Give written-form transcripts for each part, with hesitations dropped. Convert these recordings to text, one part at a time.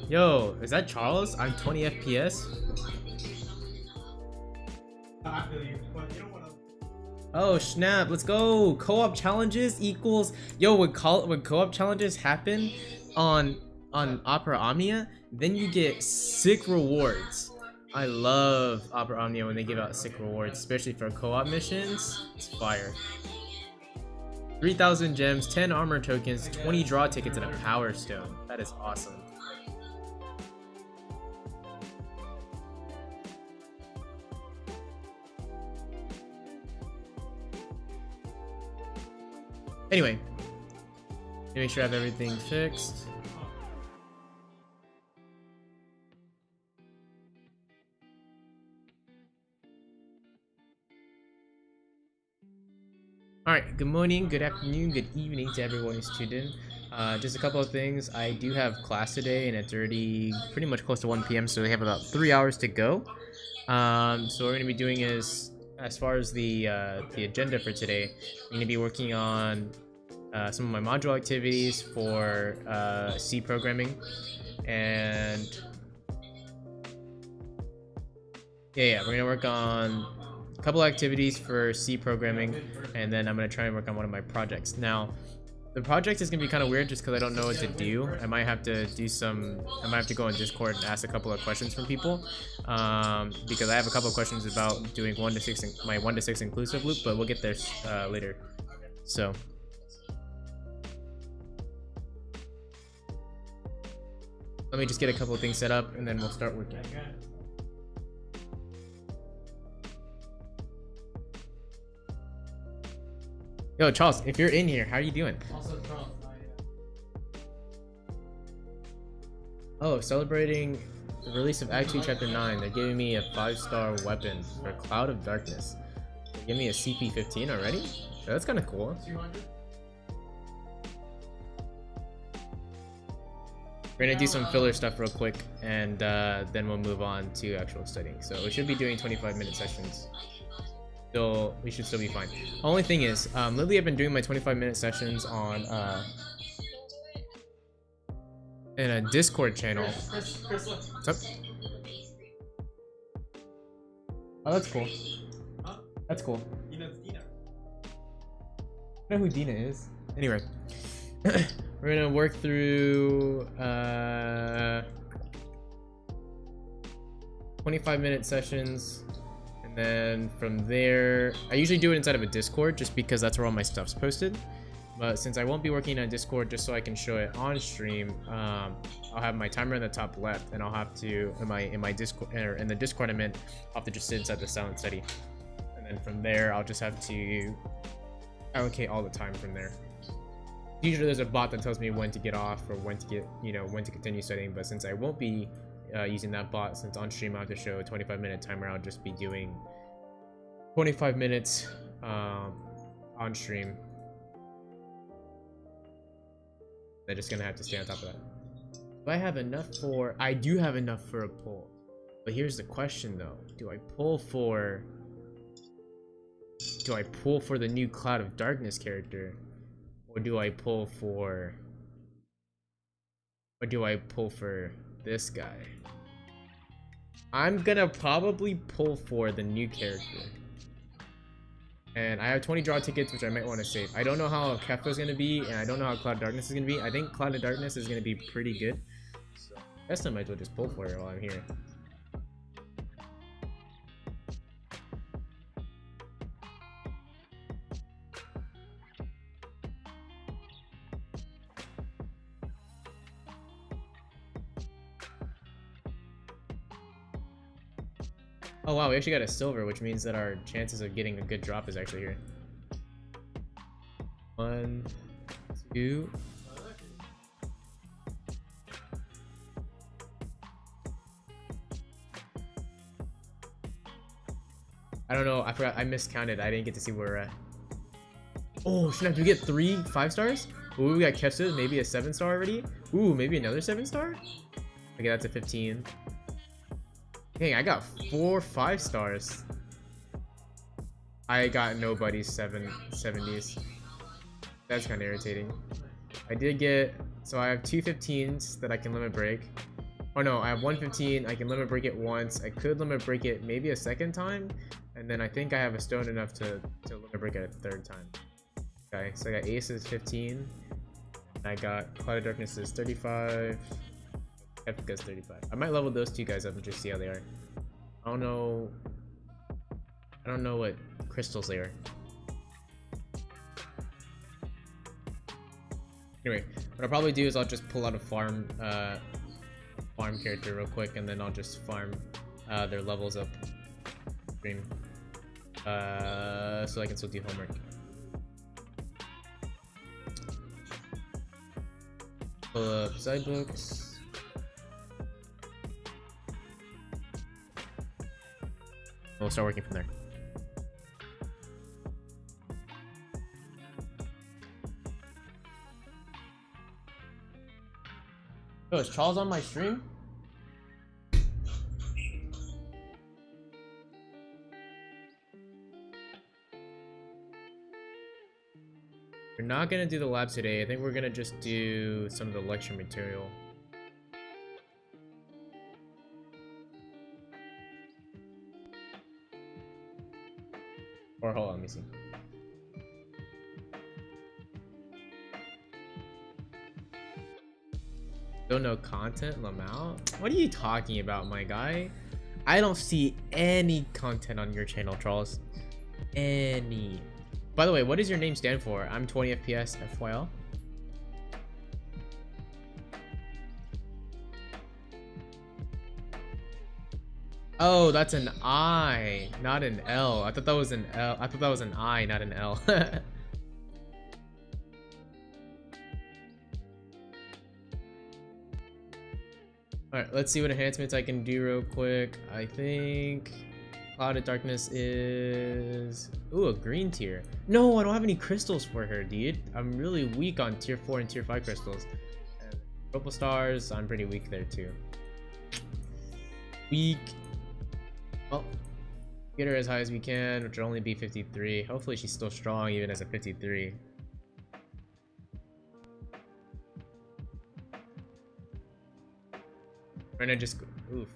Yo, is that Charles? I'm 20 FPS. I feel you, but you don't want to. Oh snap! Let's go. Co-op challenges equals. Yo, when co-op challenges happen on Opera Omnia, then you get sick rewards. I love Opera Omnia when they give out sick rewards, especially for co-op missions. It's fire. 3,000 gems, 10 armor tokens, 20 draw tickets, and a power stone. That is awesome. Anyway, make sure I have everything fixed. Alright, good morning, good afternoon, good evening to everyone who's tuned in. Just a couple of things. I do have class today and it's already pretty much close to 1 p.m. so we have about 3 hours to go. So what we're going to be doing is, as far as the agenda for today, I'm going to be working on some of my module activities for C programming, and we're going to work on a couple activities for C programming, and then I'm going to try and work on one of my projects. Now, the project is going to be kind of weird just because I don't know what to do. I might have to go on Discord and ask a couple of questions from people, because I have a couple of questions about doing 1 to 6 my 1 to 6 inclusive loop, but we'll get there later. So let me just get a couple of things set up and then we'll start working. Yo, Charles, if you're in here, how are you doing? Also, Charles, Oh, celebrating the release of Act 2 Chapter 9. They're giving me a 5-star weapon for Cloud of Darkness. They give me a CP-15 already? So that's kind of cool. 200? We're gonna do some filler stuff real quick, and then we'll move on to actual studying. So we should be doing 25-minute sessions. We should still be fine. Only thing is, lately I've been doing my 25-minute sessions on in a Discord channel. Chris, look. What's up? Oh, that's cool. Huh? That's cool. You know it's Dina. I know who Dina is. Anyway, we're gonna work through 25-minute sessions. And then from there, I usually do it inside of a Discord just because that's where all my stuff's posted. But since I won't be working on Discord just so I can show it on stream, I'll have my timer in the top left, and I'll have to in my Discord, or in the Discord I'm in, I'll have to just sit inside the silent study. And then from there, I'll just have to allocate all the time from there. Usually there's a bot that tells me when to get off or when to get, when to continue studying. But since I won't be using that bot, since on stream I have to show a 25-minute timer, I'll just be doing 25 minutes on stream. They're just gonna have to stay on top of that. Do I have enough for? I do have enough for a pull, but here's the question though: do I pull for the new Cloud of Darkness character, or do I pull for this guy? I'm gonna probably pull for the new character. And I have 20 draw tickets, which I might want to save. I don't know how Kefka is going to be, and I don't know how Cloud of Darkness is going to be. I think Cloud of Darkness is going to be pretty good. So I guess I might as well just pull for it while I'm here. Oh wow, we actually got a silver, which means that our chances of getting a good drop is actually here. 1, 2. I don't know, I forgot, I miscounted. I didn't get to see where we're at. Oh, snap, do we get 3 5-stars? Ooh, we got Ketsu, maybe a 7-star already? Ooh, maybe another 7-star? Okay, that's a 15. Dang, I got 4 5-stars. I got nobody's 70s. That's kind of irritating. I did get, so I have 2 15s that I can limit break. Oh no, I have 115. I can limit break it once. I could limit break it maybe a second time, and then I think I have a stone enough to limit break it a third time. Okay, so I got aces 15. I got Cloud of Darkness is 35. Kefka's 35. I might level those two guys up and just see how they are. I don't know. I don't know what crystals they are. Anyway, what I'll probably do is I'll just pull out a farm character real quick, and then I'll just farm their levels up stream, so I can still do homework. Pull up side books. We'll start working from there. Oh, is Charles on my stream? We're not gonna do the lab today. I think we're gonna just do some of the lecture material. Or hold on, let me see. Don't know content, Lamau? What are you talking about, my guy? I don't see any content on your channel, Charles. Any. By the way, what does your name stand for? I'm 20 FPS FYL. Oh, that's an I, not an L. I thought that was an L. I thought that was an I, not an L. Alright, let's see what enhancements I can do real quick. I think Cloud of Darkness is... Ooh, a green tier. No, I don't have any crystals for her, dude. I'm really weak on tier 4 and tier 5 crystals. And purple stars, I'm pretty weak there too. Weak. Well, get her as high as we can, which will only be 53. Hopefully she's still strong even as a 53. Right now, just oof.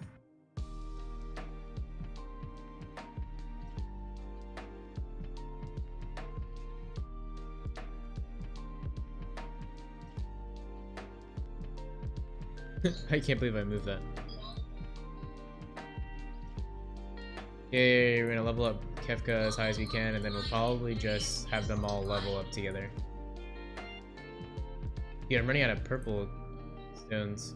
I can't believe I moved that. Okay, we're gonna level up Kefka as high as we can, and then we'll probably just have them all level up together. Yeah, I'm running out of purple stones.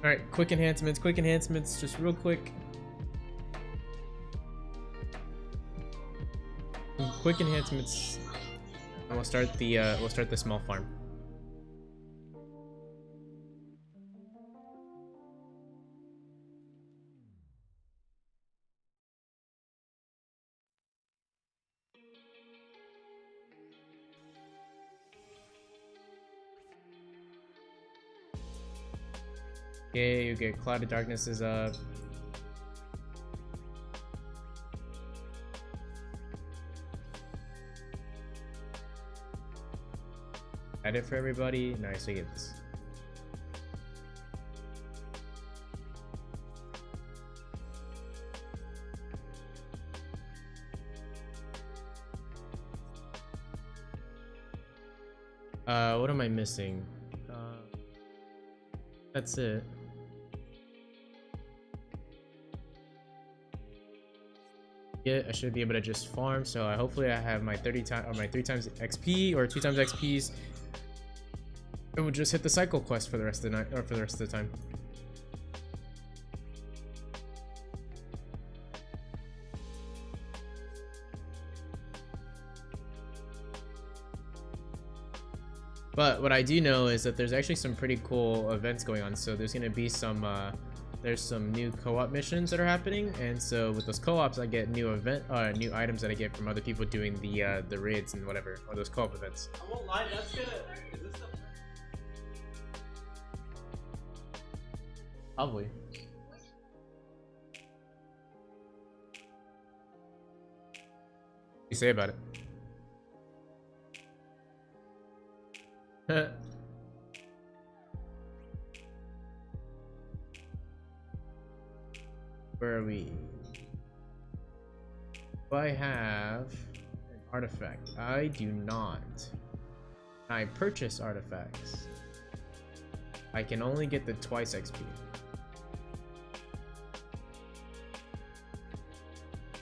Alright, quick enhancements, just real quick. Quick enhancements. And we'll start the small farm. Okay, you get Cloud of Darkness is up. Edit for everybody. Nice, we get this. What am I missing? That's it. Yeah, I should be able to just farm. So hopefully I have my 30 times or my 3 times XP or 2 times XPs. And we'll just hit the cycle quest for the rest of the night or for the rest of the time. But what I do know is that there's actually some pretty cool events going on. So there's going to be some there's some new co-op missions that are happening, and so with those co-ops, I get new new items that I get from other people doing the raids and whatever, or those co-op events. I won't lie, that's gonna. Is this the. Probably. You say about it? Where are we? Do I have an artifact? I do not. I purchase artifacts. I can only get the twice XP.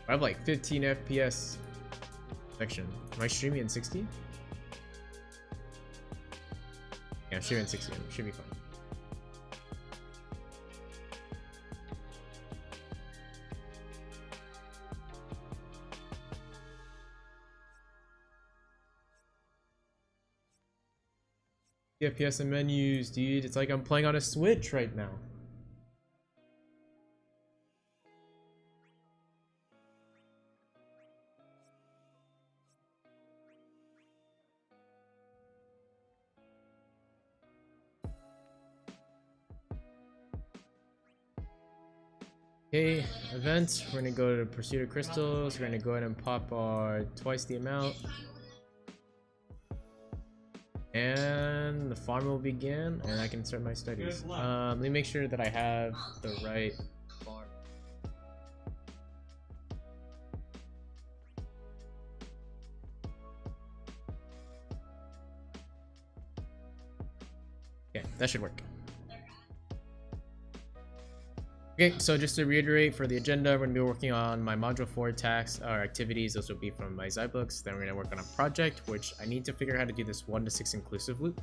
I have like 15 FPS section. Am I streaming in 60? Yeah, I'm streaming in 60. Should be fine. FPS and menus, dude. It's like I'm playing on a Switch right now. Okay, events. We're gonna go to Pursuit of Crystals. We're gonna go ahead and pop our twice the amount. And the farm will begin, and I can start my studies. Let me make sure that I have the right farm. Okay, that should work. Okay, so just to reiterate for the agenda, we're going to be working on my Module 4 tasks or activities. Those will be from my Zybooks. Then we're going to work on a project, which I need to figure out how to do this 1 to 6 inclusive loop.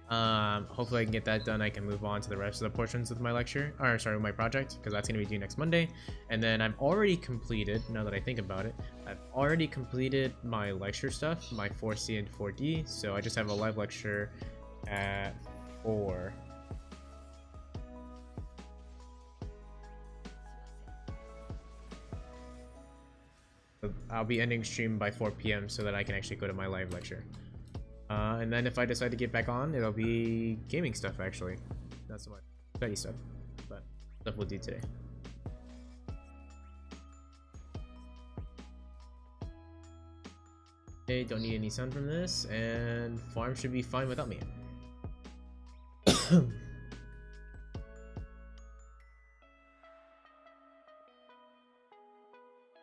Hopefully I can get that done. I can move on to the rest of the portions of my lecture, or sorry, my project, because that's going to be due next Monday. And then I've already completed, now that I think about it, I've already completed my lecture stuff, my 4C and 4D. So I just have a live lecture at 4. I'll be ending stream by 4 p.m. so that I can actually go to my live lecture. And then if I decide to get back on, it'll be gaming stuff actually. Not so much study stuff, but stuff we'll do today. Okay, don't need any sound from this, and farm should be fine without me.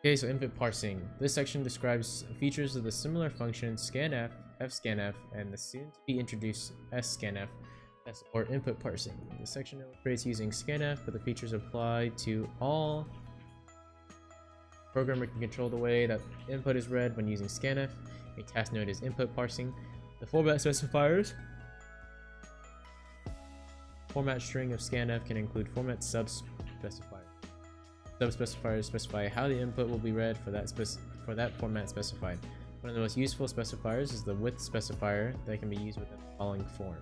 Okay, so input parsing. This section describes features of the similar function scanf, fscanf, and the soon-to-be introduced scanf that support input parsing. This section illustrates using scanf, but the features apply to all. Programmer can control the way that input is read when using scanf. A task node is input parsing. The format specifiers. Format string of scanf can include format sub-specifiers. Sub-specifiers specify how the input will be read for that format specified. One of the most useful specifiers is the width specifier that can be used within the following form.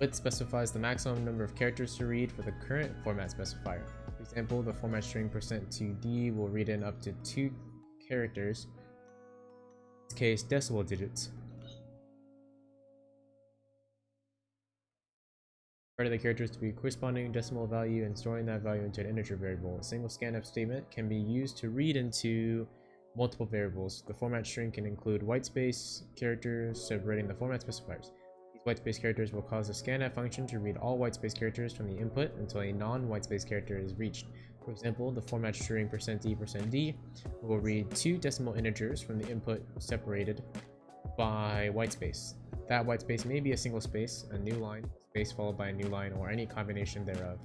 Width specifies the maximum number of characters to read for the current format specifier. For example, the format string %2d will read in up to 2 characters, in this case decimal digits. Of the characters to be corresponding decimal value and storing that value into an integer variable. A single scanf statement can be used to read into multiple variables. The format string can include whitespace characters separating the format specifiers. These whitespace characters will cause the scanf function to read all whitespace characters from the input until a non-whitespace character is reached. For example, the format string %d will read 2 decimal integers from the input separated by whitespace. That whitespace may be a single space, a new line, space followed by a new line, or any combination thereof.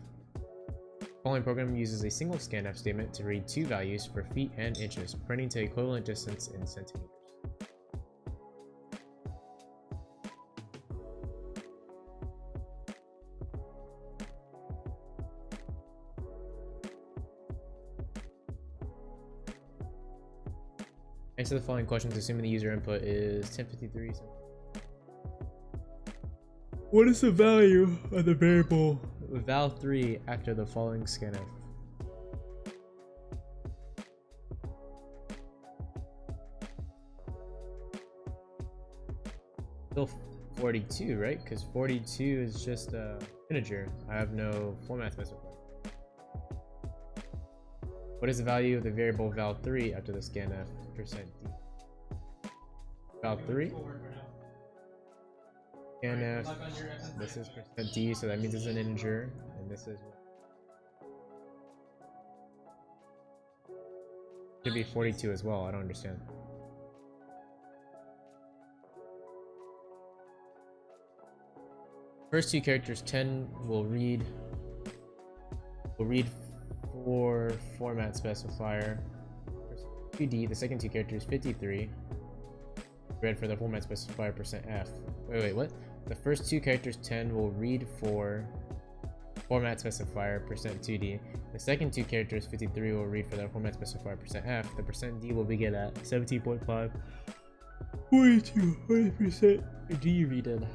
The following program uses a single scanf statement to read 2 values for feet and inches, printing to equivalent distance in centimeters. Answer the following questions assuming the user input is 1053. What is the value of the variable val3 after the following scanf? Still 42, right? Because 42 is just a integer. I have no format specifier. What is the value of the variable val3 after the scanf %d? Val3? Scanf, this is %d, so that means it's an integer, and this is should be 42 as well. I don't understand. First two characters 10 will read for format specifier 2d. The second two characters 53 read for the format specifier %f. Wait, what? The first two characters 10 will read for format specifier %2d. The second two characters 53 will read for the format specifier %f. The %d will begin at 17.5. 42 100% d readed.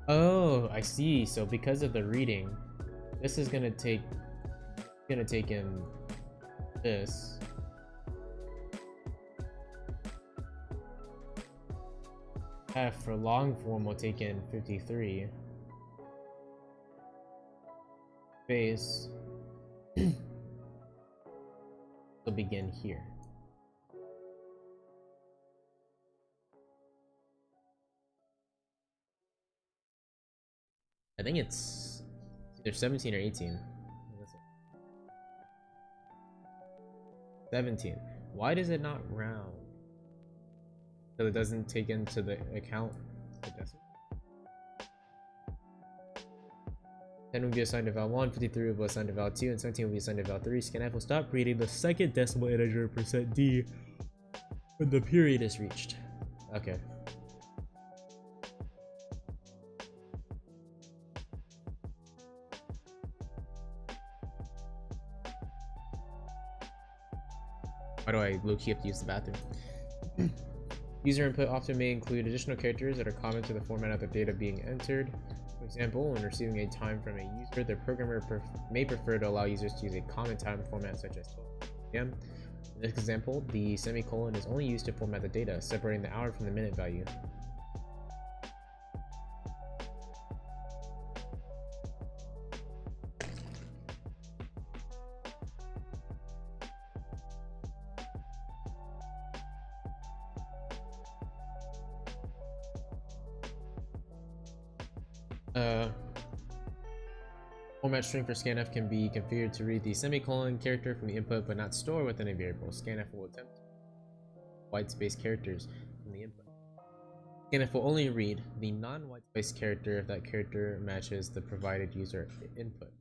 Oh, I see. So because of the reading, this is gonna take in this. F for long form will take in 53. Space will begin here. I think it's either 17 or 18. 17. Why does it not round? So it doesn't take into the account the decimal. 10 will be assigned to val1, 53 will be assigned to val2, and 17 will be assigned to val3. Scanf will stop reading the second decimal integer %d when the period is reached. Okay. Why do I low-key have to use the bathroom? User input often may include additional characters that are common to the format of the data being entered. For example, when receiving a time from a user, the programmer may prefer to allow users to use a common time format such as 12 p.m. In this example, the semicolon is only used to format the data, separating the hour from the minute value. Format string for scanf can be configured to read the semicolon character from the input but not store within a variable. Scanf will attempt white space characters from the input. Scanf will only read the non-white space character if that character matches the provided user input.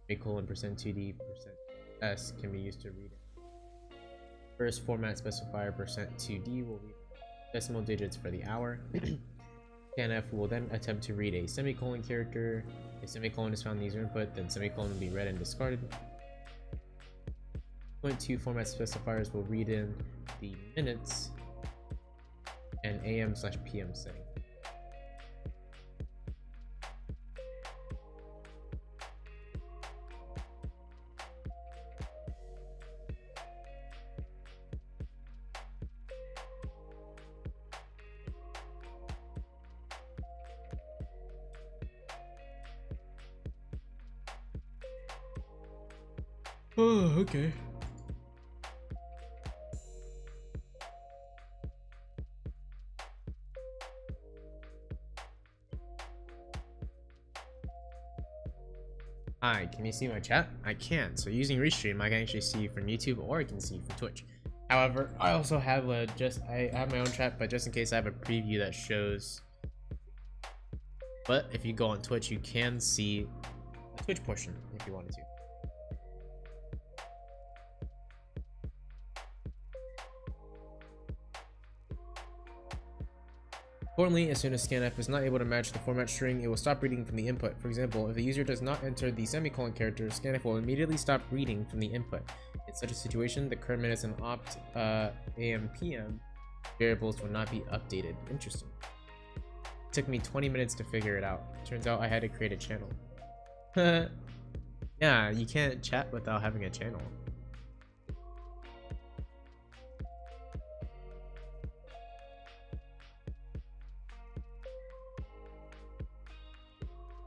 Semicolon %2d %s can be used to read it. First format specifier %2d will read decimal digits for the hour. Scanf will then attempt to read a semicolon character. A semicolon is found in the user input, then semicolon will be read and discarded. 0.2 format specifiers will read in the minutes and AM/PM setting. Oh, okay. Hi, can you see my chat? I can. So using Restream, I can actually see from YouTube or I can see from Twitch. However, I also have I have my own chat, but just in case I have a preview that shows. But if you go on Twitch, you can see the Twitch portion if you wanted to. Importantly, as soon as scanf is not able to match the format string, it will stop reading from the input. For example, if the user does not enter the semicolon character, scanf will immediately stop reading from the input. In such a situation, the current minutes and opt AM/PM variables will not be updated. Interesting. It took me 20 minutes to figure it out. Turns out I had to create a channel. Yeah, you can't chat without having a channel.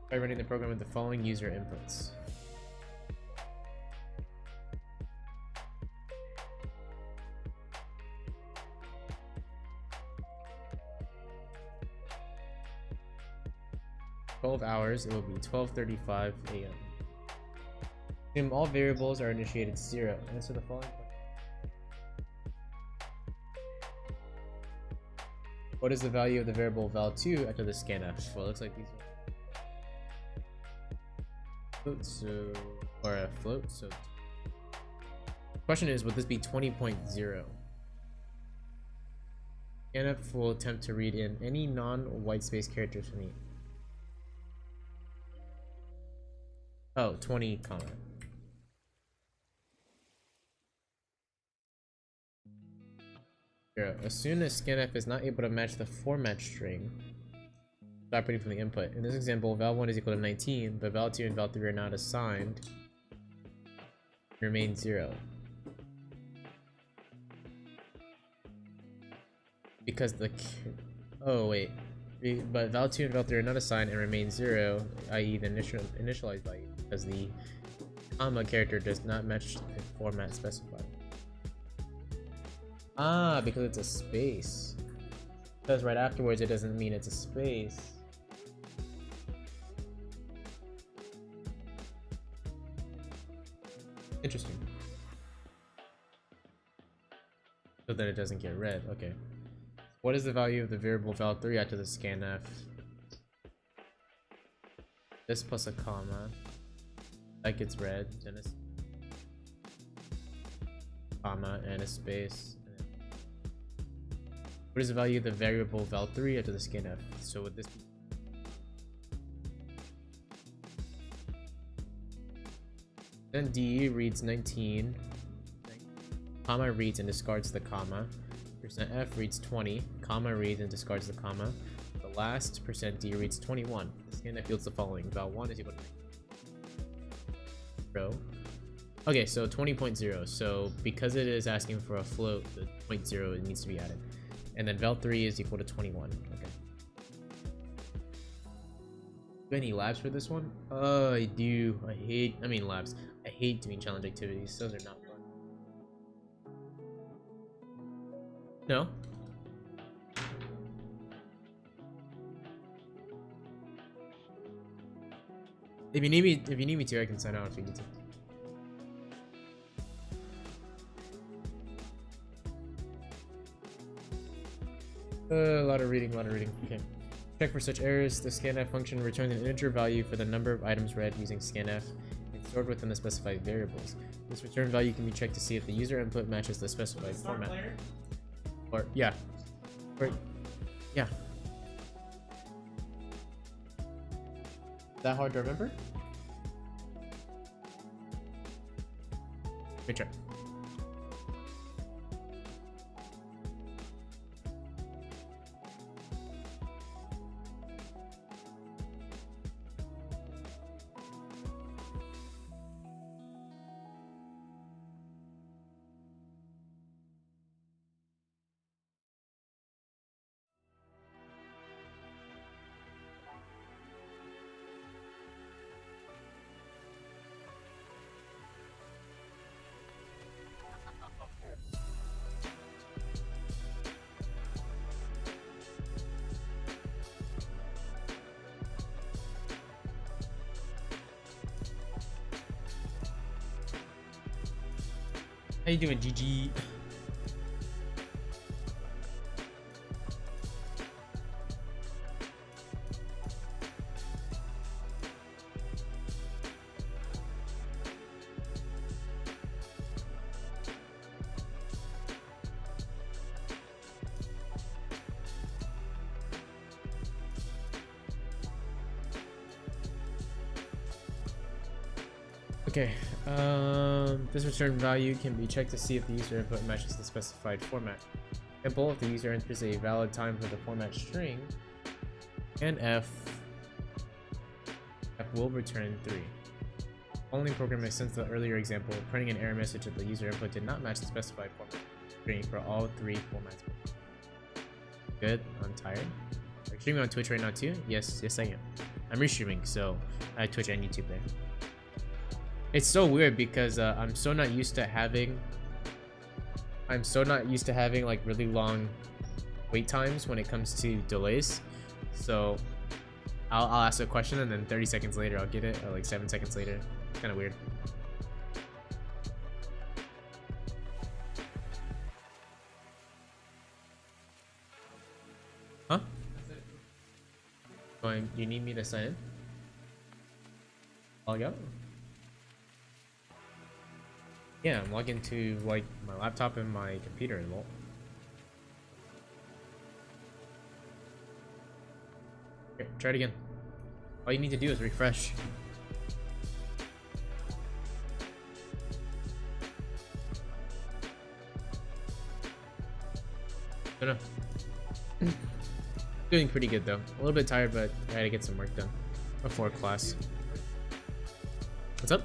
Try running the program with the following user inputs. Hours, it will be 12:35 a.m. Assume all variables are initiated to 0. Answer the following question. What is the value of the variable val2 after the scanf? Well, it looks like these are floats, or a float. So, question is, would this be 20.0? Scanf will attempt to read in any non-white space characters from me. Oh, 20, comma. As soon as scanf is not able to match the format string, stop reading from the input. In this example, val1 is equal to 19, but val2 and val3 are not assigned. Remain 0. Because the... Oh, wait. But val2 and val3 are not assigned and remain 0, i.e. the initialized value, because the comma character does not match the format specified. Ah, because it's a space. Because right afterwards it doesn't mean it's a space. Interesting. So that it doesn't get read. Okay. What is the value of the variable val3 after the scanf? This plus a comma. That gets read. Then a comma and a space. What is the value of the variable val3 after the scanf? So would this be... Then D reads 19, comma reads and discards the comma. %F reads 20, comma reads and discards the comma. The last %D reads 21. The scanf yields the following: val1 is equal to 0. Okay, so 20.0. So because it is asking for a float, the 0.0 it needs to be added. And then val3 is equal to 21. Okay. Do any labs for this one? I do. I mean labs. I hate doing challenge activities. Those are not fun. No? If you need me to, I can sign out if you need to. A lot of reading. Okay. Check for such errors. The scanf function returns an integer value for the number of items read using scanf and stored within the specified variables. This return value can be checked to see if the user input matches the specified format. Player? Or yeah. Or yeah. That hard to remember? Let me try. How you doing, GG? Okay, this return value can be checked to see if the user input matches the specified format. example, if the user enters a valid time for the format string, and F will return 3. Following program makes sense to the earlier example, printing an error message if the user input did not match the specified format string for all 3 formats. Good. I'm tired. Are you streaming on Twitch right now too? Yes, I am. I'm restreaming, so I have Twitch and YouTube there. It's so weird because I'm so not used to having like really long wait times when it comes to delays. So I'll ask a question and then 30 seconds later I'll get it, or like 7 seconds later. It's kind of weird. Huh? You need me to sign in? Log out? Yeah, I'm logging into like my laptop and my computer and all. Okay, try it again. All you need to do is refresh. No. Doing pretty good though. A little bit tired, but I had to get some work done before class. What's up?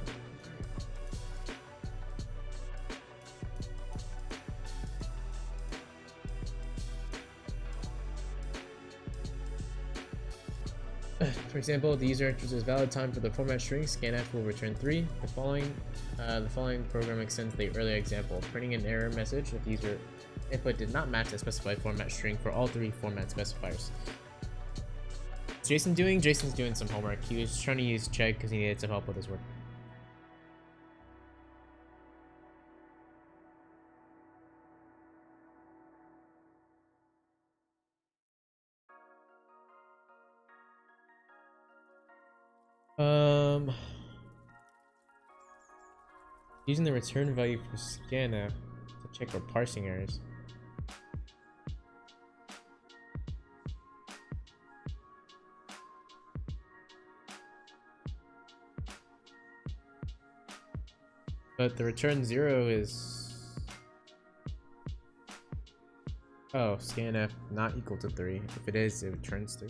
For example, the user enters a valid time for the format string, scanf will return 3. The following program extends the earlier example, printing an error message if the user input did not match the specified format string for all 3 format specifiers. What's Jason doing? Jason's doing some homework. He was trying to use Chegg because he needed some help with his work. Using the return value for scanf to check for parsing errors. But the return 0 is... Oh, scanf not equal to 3. If it is, it returns 3.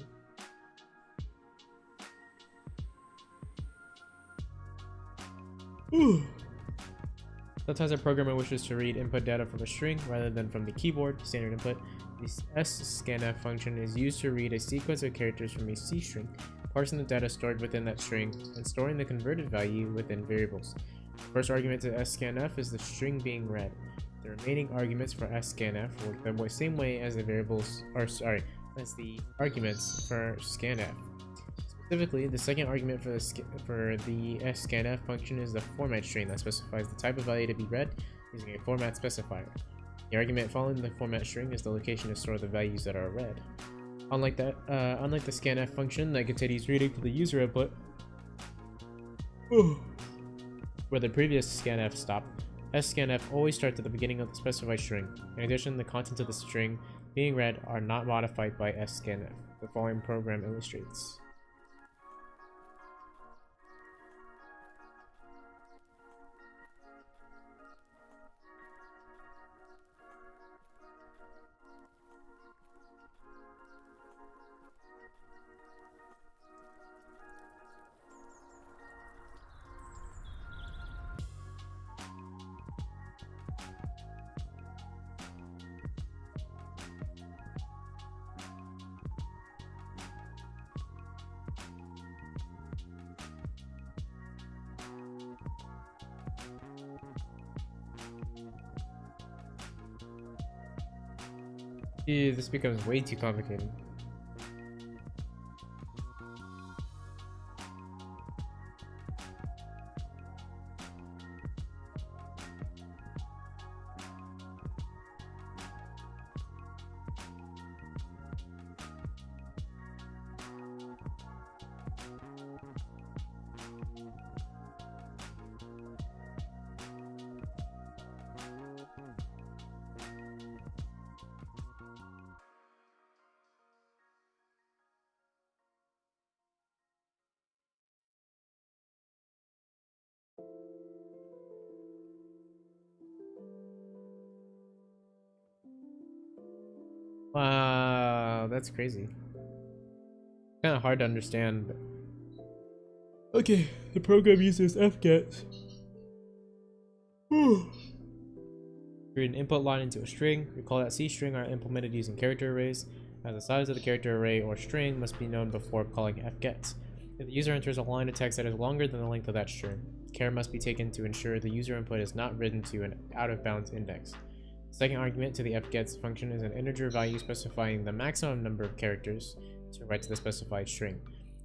Sometimes a programmer wishes to read input data from a string rather than from the keyboard standard input. The scanf function is used to read a sequence of characters from a C string, parsing the data stored within that string, and storing the converted value within variables. The first argument to scanf is the string being read. The remaining arguments for scanf work the same way as the variables, as the arguments for scanf. Specifically, the second argument for the scanf function is the format string that specifies the type of value to be read using a format specifier. The argument following the format string is the location to store the values that are read. Unlike the scanf function that continues reading to the user input, where the previous scanf stopped, scanf always starts at the beginning of the specified string. In addition, the contents of the string being read are not modified by scanf. The following program illustrates. Dude, this becomes way too complicated. Wow, that's crazy. Kind of hard to understand. Okay, the program uses fgets. Create an input line into a string. Recall that C string are implemented using character arrays, as the size of the character array or string must be known before calling fgets. If the user enters a line of text that is longer than the length of that string, care must be taken to ensure the user input is not written to an out-of-bounds index. The second argument to the fgets function is an integer value specifying the maximum number of characters to write to the specified string.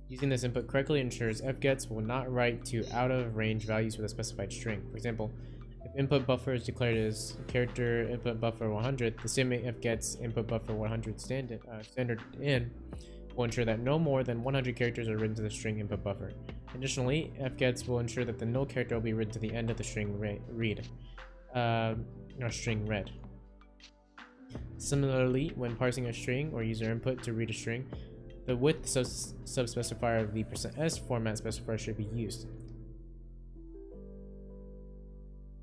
Using this input correctly ensures fgets will not write to out-of-range values for the specified string. For example, if input buffer is declared as character input buffer 100, the same fgets input buffer 100 standard in will ensure that no more than 100 characters are written to the string input buffer. Additionally, fgets will ensure that the null character will be written to the end of the string read. String read. Similarly, when parsing a string or user input to read a string, the width subspecifier of the %s format specifier should be used.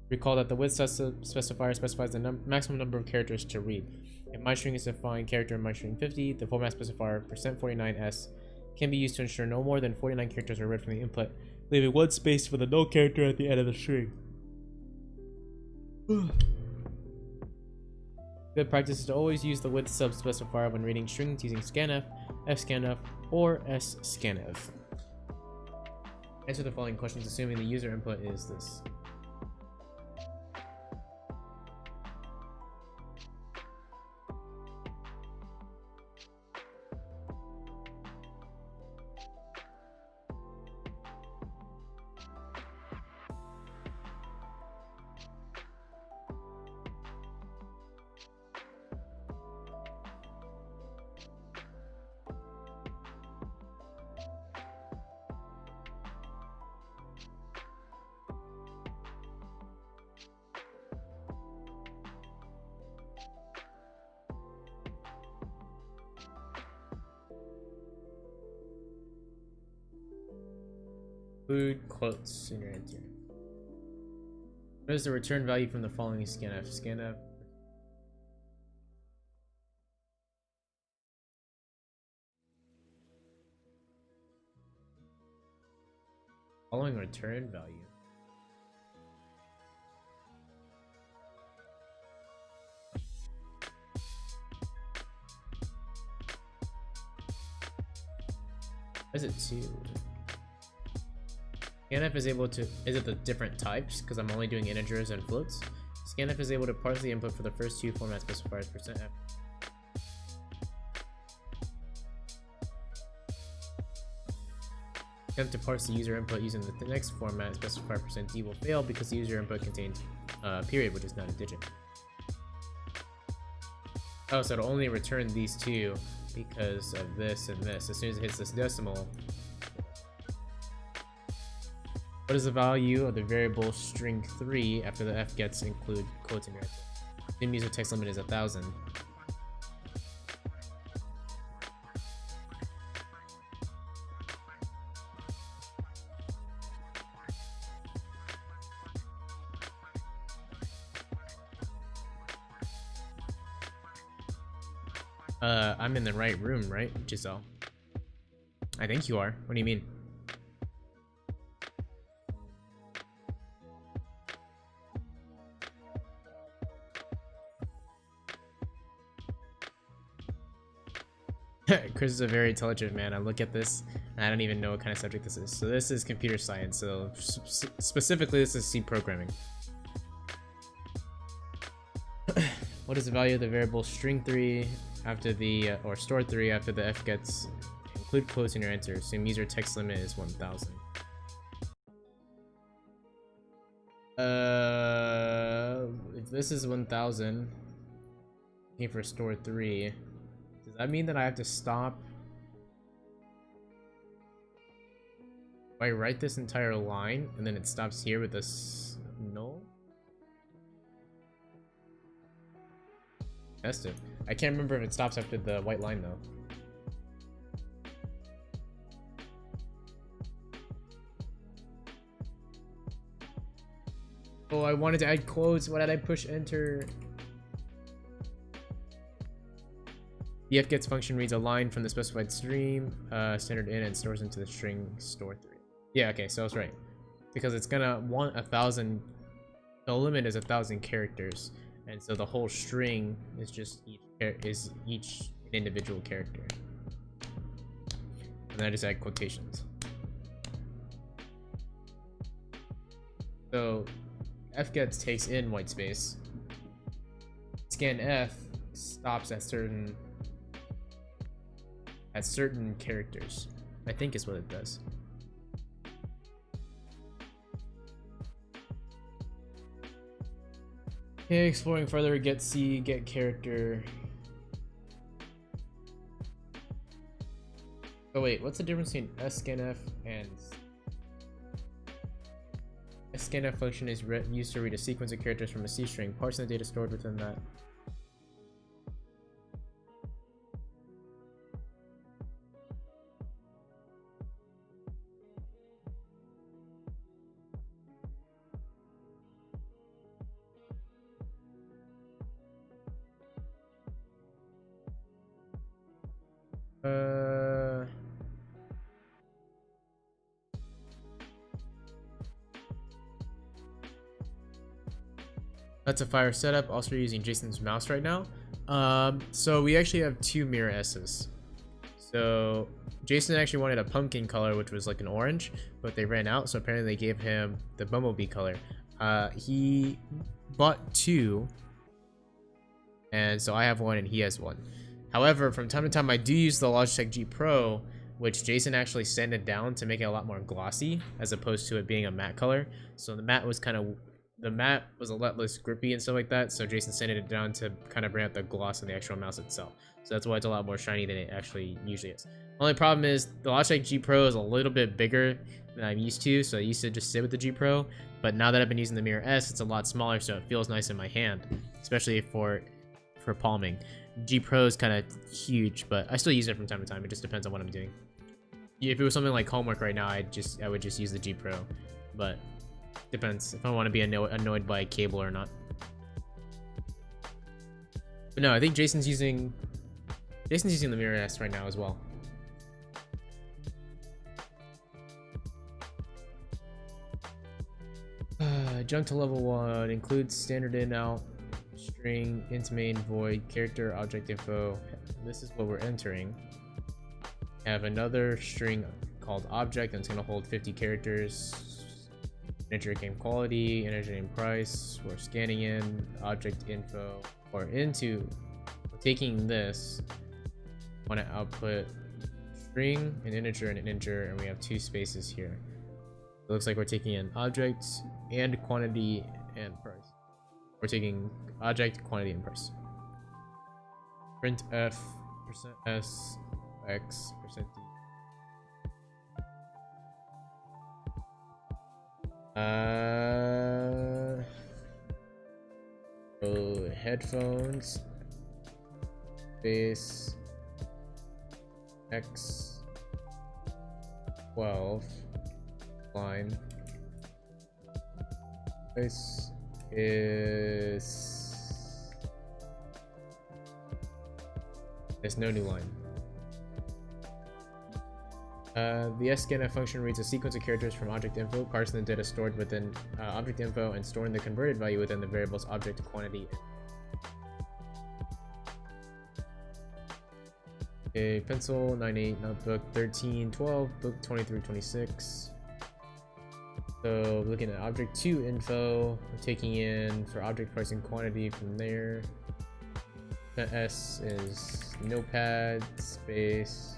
Recall that the width specifier specifies the maximum number of characters to read. If my string is defined character mystring 50, the format specifier %49s can be used to ensure no more than 49 characters are read from the input, leaving one space for the null character at the end of the string. Good practice is to always use the width subspecifier when reading strings using scanf, fscanf, or sscanf. Answer the following questions assuming the user input is this. Include quotes in your answer. What is the return value from the following scanf? Scanf. Following return value. What is it 2? Scanf is able to, is it the different types? Because I'm only doing integers and floats. Scanf is able to parse the input for the first two format specifiers %f. Attempt to parse the user input using the next format specifier %d will fail because the user input contains a period, which is not a digit. Oh, so it'll only return these two because of this and this. As soon as it hits this decimal. What is the value of the variable string 3 after the fgets include quotes in your answer? The user text limit is 1000. I'm in the right room, right, Giselle? I think you are. What do you mean? Chris is a very intelligent man. I look at this and I don't even know what kind of subject this is. So this is computer science. So specifically this is C programming. What is the value of the variable string 3 after the or store 3 after the fgets include quotes in your answer? Assume user text limit is 1000. If this is 1000, looking for store 3. Does that mean that I have to stop? If I write this entire line and then it stops here with this null? Test it. I can't remember if it stops after the white line though. Oh, I wanted to add quotes. Why did I push enter? DFGets function reads a line from the specified stream, standard in, and stores into the string store3. Yeah, okay, so I was right. Because it's gonna want 1,000. The limit is 1,000 characters, and so the whole string is just each individual character. And then I just add quotations. So fgets takes in white space. Scanf stops at certain characters, I think is what it does. Okay, exploring further, get C, get character. Oh wait, what's the difference between scanf and scanf function is used to read a sequence of characters from a C string, parsing the data stored within that. That's a fire setup. Also using Jason's mouse right now. So we actually have two mirror S's. So Jason actually wanted a pumpkin color, which was like an orange, but they ran out. So apparently they gave him the bumblebee color. He bought two, and so I have one and he has one. However, from time to time I do use the Logitech G Pro, which Jason actually sanded down to make it a lot more glossy as opposed to it being a matte color. So the matte was a lot less grippy and stuff like that, so Jason sanded it down to kind of bring out the gloss on the actual mouse itself. So that's why it's a lot more shiny than it actually usually is. Only problem is the Logitech G Pro is a little bit bigger than I'm used to, so I used to just sit with the G Pro, but now that I've been using the Mirror S, it's a lot smaller, so it feels nice in my hand, especially for palming. G Pro is kind of huge, but I still use it from time to time. It just depends on what I'm doing. If it was something like homework right now, I would just use the G Pro, but depends if I want to be annoyed by a cable or not. But no, I think Jason's using the Mirror S right now as well. Jump to level 1, includes standard in out, string, int main, void, character, object info. This is what we're entering. Have another string called object, and it's going to hold 50 characters. Integer game quality, integer name price. We're scanning in object info or into. We're taking this. Want to output string, an integer, and an integer, and we have two spaces here. It looks like we're taking in object and quantity and price. We're taking object, quantity, and price. Printf %s x %d. So headphones space x 12 line. This is there's no new line. The scanf function reads a sequence of characters from object info, parsing the data stored within object info and storing the converted value within the variables object, quantity. Okay, pencil 9-8, notebook 13-12, book 23-26. So looking at object 2 info, we're taking in for object price and quantity from there. The S is notepad space.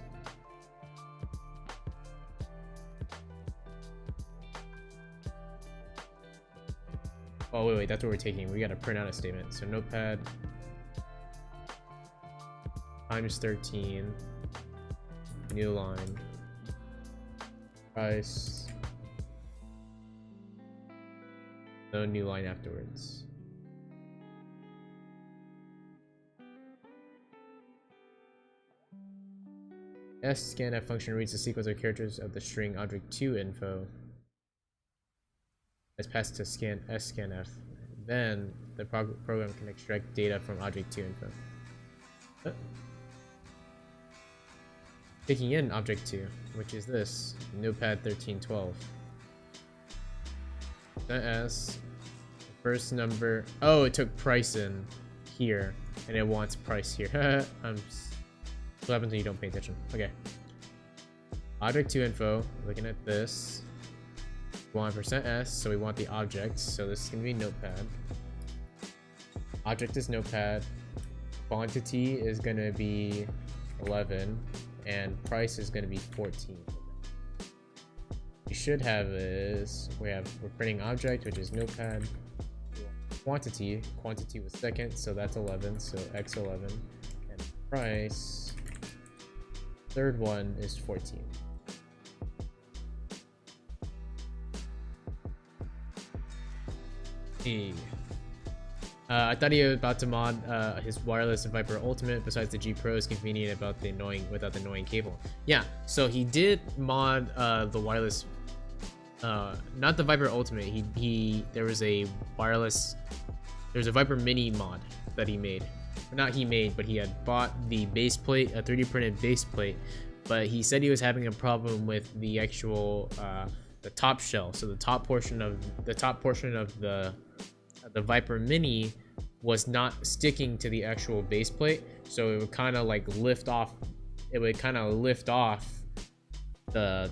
Oh wait, that's what we're taking. We gotta print out a statement. So notepad times 13, new line, price, no new line afterwards. Scanf function reads the sequence of characters of the string object 2 info as passed to scanf. Then the program can extract data from object 2 info. taking in object 2, which is this notepad 1312. S, first number. Oh, it took price in here, and it wants price here. What happens when you don't pay attention? Okay. Object 2 info. Looking at this. We want %s, so we want the object. So this is gonna be notepad. Object is notepad. Quantity is gonna be 11, and price is gonna be 14. We should have is we're printing object, which is notepad. Quantity was second, so that's 11, so x11, and price, third one is 14. I thought he was about to mod his wireless Viper Ultimate. Besides the G Pro is convenient about the without the annoying cable. Yeah, so he did mod the wireless, not the Viper Ultimate. There was a wireless, there's a Viper Mini mod that he made. Not he made, but he had bought the base plate, a 3D printed base plate. But he said he was having a problem with the actual the top shell. So the top portion of the Viper Mini was not sticking to the actual base plate, so it would kind of like lift off. It would kind of lift off the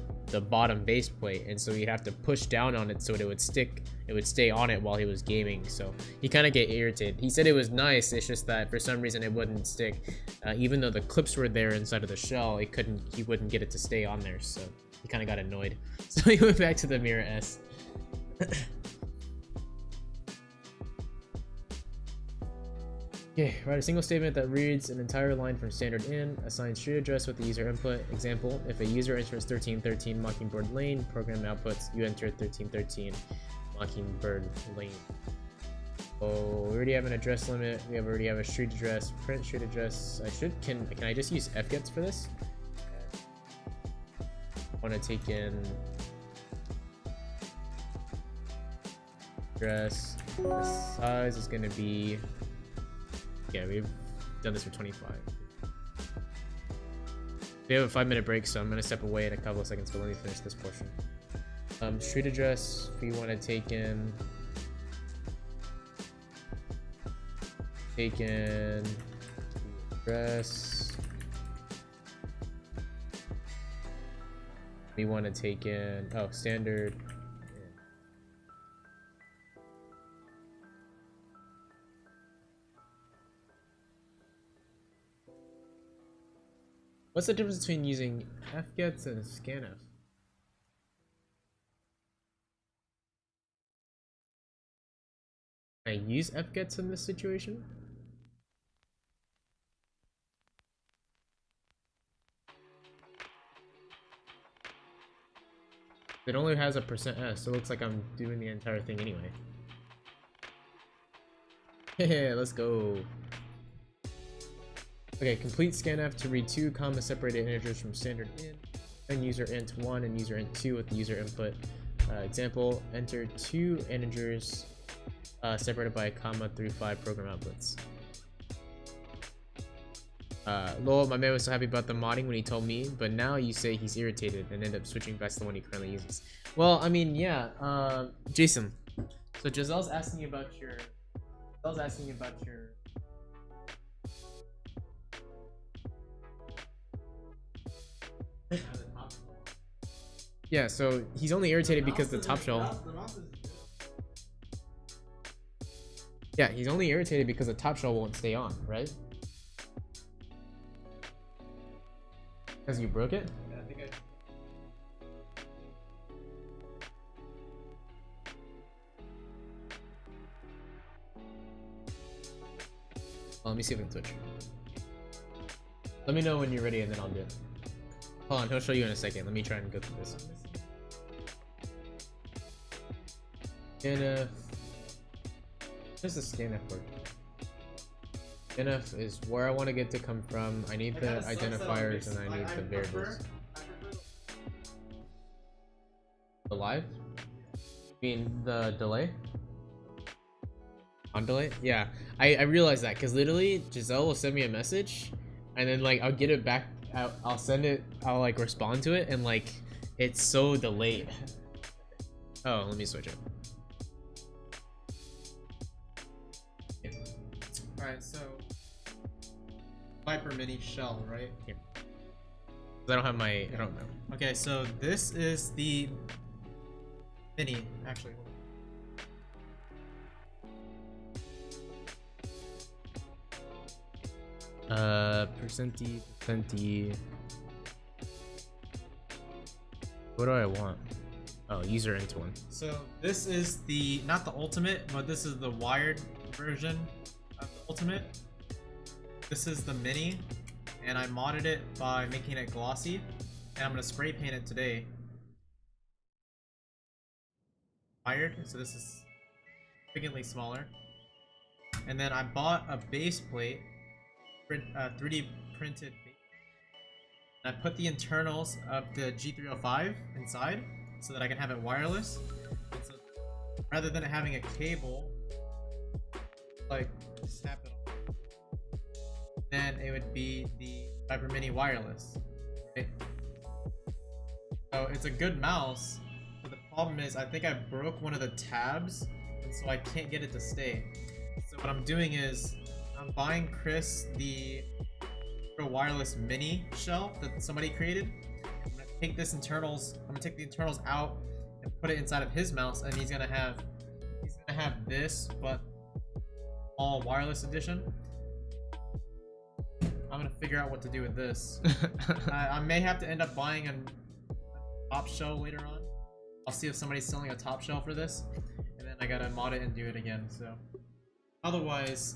bottom base plate, and so you'd have to push down on it so it would stick. It would stay on it while he was gaming. So he kind of get irritated. He said it was nice. It's just that for some reason it wouldn't stick, even though the clips were there inside of the shell. It couldn't. He wouldn't get it to stay on there. So he kind of got annoyed. So he went back to the Mirror S. Okay, write a single statement that reads an entire line from standard in, assign street address with the user input. Example, if a user enters 1313 Mockingbird Lane, program outputs, you enter 1313 Mockingbird Lane. Oh, we already have an address limit. We already have a street address, print street address. Can I just use fgets for this? I want to take in address. The size is going to be, yeah, we've done this for 25. We have a 5-minute break, so I'm gonna step away in a couple of seconds, but let me finish this portion. Street address, we want to take in address. We want to take in, oh, standard. What's the difference between using fgets and scanf? Can I use fgets in this situation? It only has a %s, so it looks like I'm doing the entire thing anyway. Yeah, let's go. Okay, complete scanf to read 2 comma separated integers from standard in, and user int 1 and user int 2 with the user input. Example, enter 2 integers separated by a comma through 5 program outputs. Lol, my man was so happy about the modding when he told me, but now you say he's irritated and end up switching back to the one he currently uses. Well, I mean, yeah, Jason. So Giselle's asking you about your... Yeah, so he's only irritated because the top shell. Yeah, he's only irritated because the top shell won't stay on, right? Because you broke it? Yeah, I think Well, let me see if I can switch. Let me know when you're ready and then I'll do it. Hold on, he'll show you in a second. Let me try and go through this. Scanf. What does the scanf work? Scanf is where I want to get to come from. I need the identifiers and I need the variables. The live? You mean the delay? On delay? Yeah, I realized that because literally Giselle will send me a message and then like I'll get it back I'll send it. I'll like respond to it, and like it's so delayed. Oh, let me switch it. Yeah. Alright, so Viper Mini shell, right? Here. I don't have my. I don't know. Okay, so this is the Mini, actually. Percenti. What do I want? Oh, user into one. So this is the, not the ultimate, but this is the wired version of the ultimate. This is the Mini, and I modded it by making it glossy, and I'm gonna spray paint it today. Wired, so this is significantly smaller. And then I bought a base plate, 3D printed base. And I put the internals of the G305 inside so that I can have it wireless. And so rather than having a cable, like snap it on, then it would be the Viper Mini wireless. Okay? So it's a good mouse, but the problem is I think I broke one of the tabs, and so I can't get it to stay. So what I'm doing is I'm buying Chris the wireless mini shell that somebody created. I'm gonna take this internals. I'm gonna take the internals out and put it inside of his mouse, and he's gonna have this, but all wireless edition. I'm gonna figure out what to do with this. I may have to end up buying a top shell later on. I'll see if somebody's selling a top shell for this, and then I gotta mod it and do it again. So otherwise,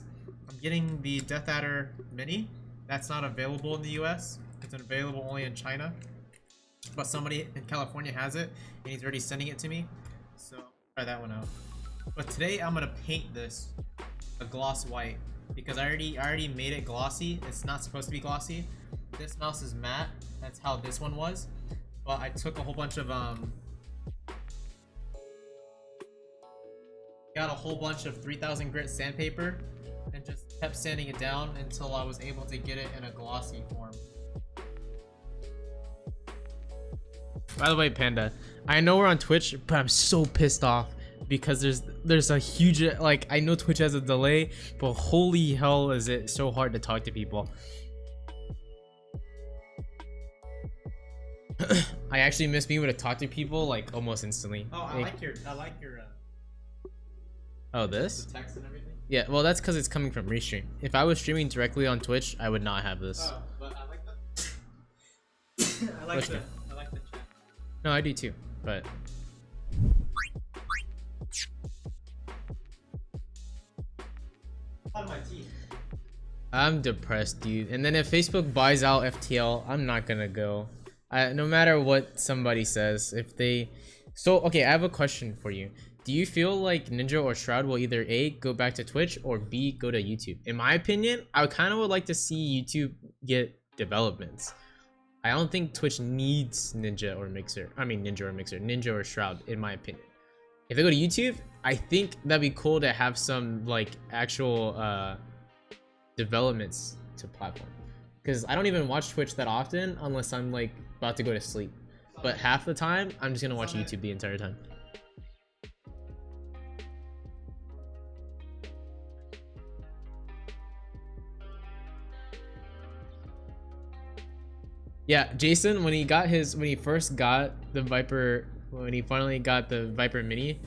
I'm getting the Death Adder Mini. That's not available in the US. It's available only in China. But somebody in California has it, and he's already sending it to me. So I'll try that one out. But today I'm gonna paint this a gloss white because I already made it glossy. It's not supposed to be glossy. This mouse is matte. That's how this one was. But I took a whole bunch of got a whole bunch of 3000 grit sandpaper and just kept sanding it down until I was able to get it in a glossy form. By the way, Panda, I know we're on Twitch, but I'm so pissed off because there's a huge, like, I know Twitch has a delay, but holy hell is it so hard to talk to people. I actually miss being able to talk to people like almost instantly. Oh, I like your oh, this? the text and everything. Yeah, well, that's because it's coming from Restream. If I was streaming directly on Twitch, I would not have this. Oh, but I like that. I like the chat. No, I do too, but On my teeth. I'm depressed, dude. And then if Facebook buys out FTL, I'm not gonna go. No matter what somebody says, if they... So, okay, I have a question for you. Do you feel like Ninja or Shroud will either A, go back to Twitch, or B, go to YouTube? In my opinion, I kind of would like to see YouTube get developments. I don't think Twitch needs Ninja or Mixer. I mean Ninja or Mixer. Ninja or Shroud, in my opinion. If they go to YouTube, I think that'd be cool to have some like actual developments to platform. Because I don't even watch Twitch that often unless I'm like about to go to sleep. But half the time, I'm just gonna watch YouTube the entire time. Yeah, Jason, when he first got the Viper, when he finally got the Viper Mini,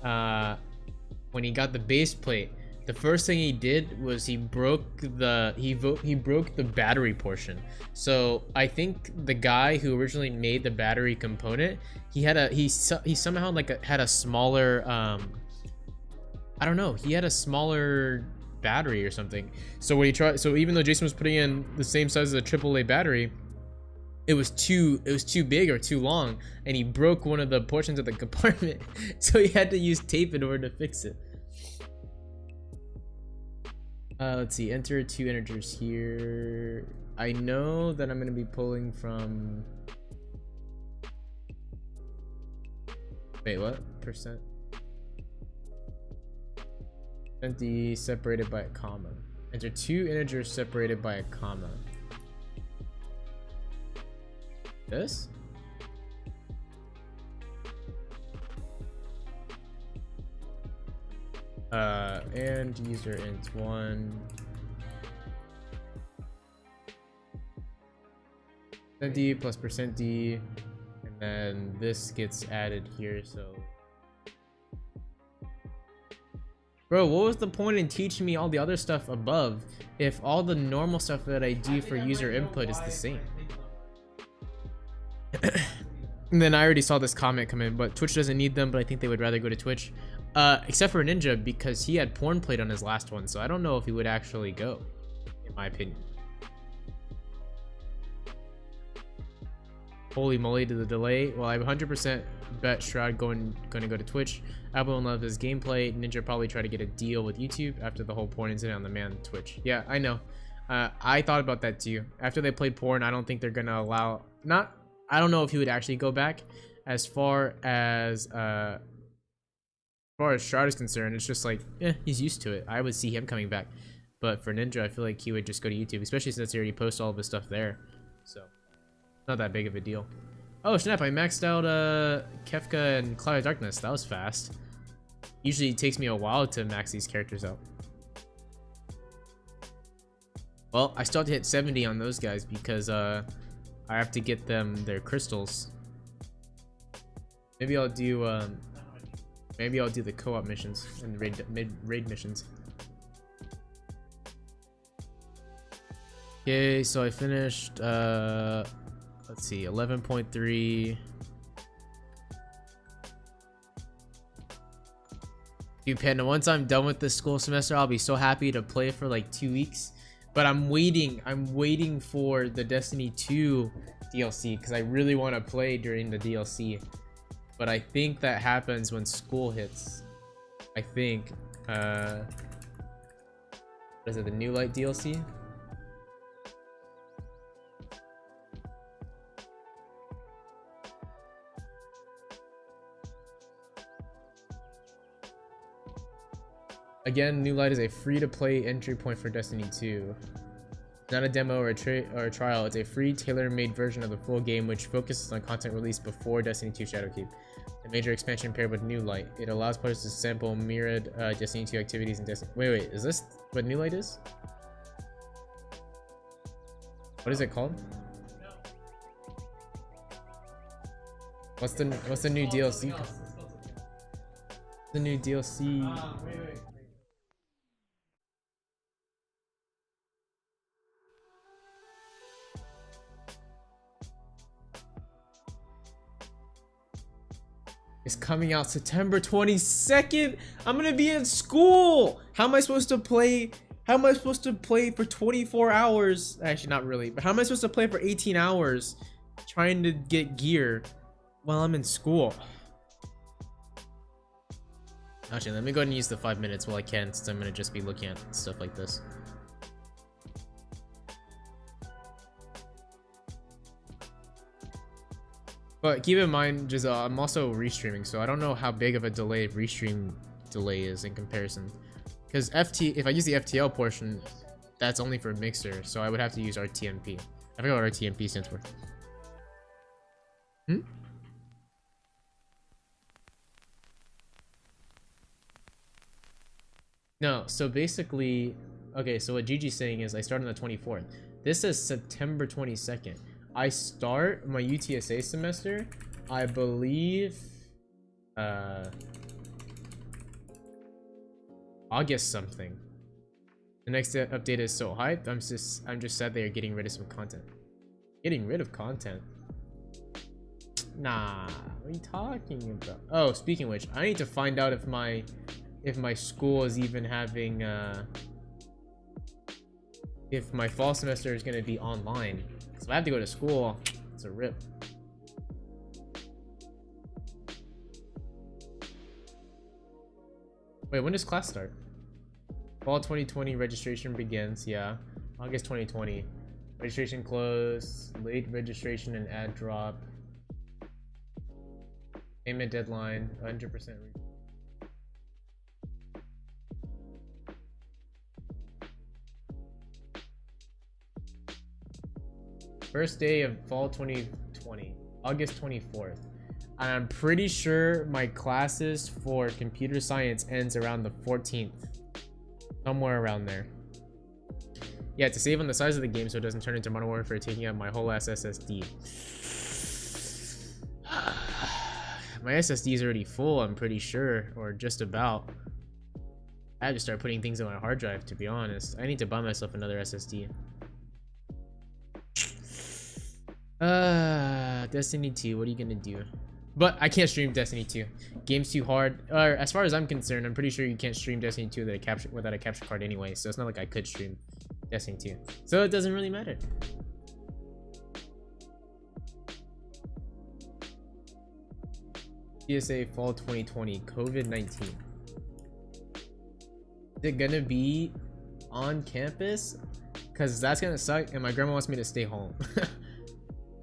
when he got the base plate, the first thing he did was he broke the battery portion. So I think the guy who originally made the battery component, he somehow like had a smaller I don't know, he had a smaller battery or something. So when he tried, so even though Jason was putting in the same size as a AAA battery, it was too big or too long, and he broke one of the portions of the compartment. So he had to use tape in order to fix it. Let's see, enter 2 integers here. I know that I'm gonna be pulling from, wait, what percent? 20 separated by a comma. Enter 2 integers separated by a comma. This? And user int 1. %d plus %d, and then this gets added here. So, bro, what was the point in teaching me all the other stuff above if all the normal stuff that I do for user input is the same? And then I already saw this comment come in, but Twitch doesn't need them, but I think they would rather go to Twitch. Except for Ninja, because he had porn played on his last one, so I don't know if he would actually go, in my opinion. Holy moly, to the delay. Well, I 100% bet Shroud going to go to Twitch. Apple won't love his gameplay. Ninja probably try to get a deal with YouTube after the whole porn incident on the man Twitch. Yeah, I know. I thought about that too. After they played porn, I don't think they're gonna allow. I don't know if he would actually go back. As far as Shroud is concerned, it's just like, he's used to it. I would see him coming back. But for Ninja, I feel like he would just go to YouTube, especially since he already posts all of his stuff there. So, not that big of a deal. Oh snap, I maxed out Kefka and Cloud of Darkness. That was fast. Usually it takes me a while to max these characters out. Well, I still have to hit 70 on those guys because I have to get them their crystals. Maybe I'll do the co-op missions and raid missions. Okay, so I finished let's see, 11.3. Dude, Panda, once I'm done with this school semester, I'll be so happy to play for like 2 weeks. But I'm waiting for the Destiny 2 DLC because I really want to play during the DLC. But I think that happens when school hits. I think, what is it, the New Light DLC? Again, New Light is a free-to-play entry point for Destiny 2. Not a demo or a trial, it's a free, tailor-made version of the full game which focuses on content released before Destiny 2 Shadowkeep. A major expansion paired with New Light. It allows players to sample myriad Destiny 2 activities and Destiny... Wait, is this what New Light is? What is it called? What's the new DLC? The new DLC... Wait. It's coming out September 22nd. I'm gonna be in school. How am I supposed to play? How am I supposed to play for 24 hours? Actually, not really. But how am I supposed to play for 18 hours trying to get gear while I'm in school? Actually, let me go ahead and use the 5 minutes while I can, since I'm gonna just be looking at stuff like this. But keep in mind, Giselle, I'm also restreaming, so I don't know how big of a delay restream delay is in comparison. Because if I use the FTL portion, that's only for Mixer, so I would have to use RTMP. I forgot what RTMP stands for. No, so basically, okay, so what Gigi's saying is I start on the 24th. This says September 22nd. I start my UTSA semester, I believe, August something. The next update is so hyped. I'm just sad they are getting rid of some content. Getting rid of content? Nah, what are you talking about? Oh, speaking of which, I need to find out if my school is even having if my fall semester is gonna be online. So if I have to go to school, it's a rip. Wait, when does class start? Fall 2020 registration begins, yeah. August 2020. Registration closed, late registration and ad drop. Payment deadline, 100%. First day of fall 2020 2020, August 24th. And I'm pretty sure my classes for computer science ends around the 14th. Somewhere around there. Yeah, to save on the size of the game so it doesn't turn into Modern Warfare taking up my whole ass SSD. My SSD is already full, I'm pretty sure, or just about. I have to start putting things on my hard drive, to be honest. I need to buy myself another SSD. Destiny 2, what are you gonna do? But I can't stream Destiny 2. Game's too hard. Or as far as I'm concerned, I'm pretty sure you can't stream Destiny 2 without a capture card anyway, so it's not like I could stream Destiny 2. So it doesn't really matter. PSA Fall 2020, COVID-19. Is it gonna be on campus? Cause that's gonna suck and my grandma wants me to stay home.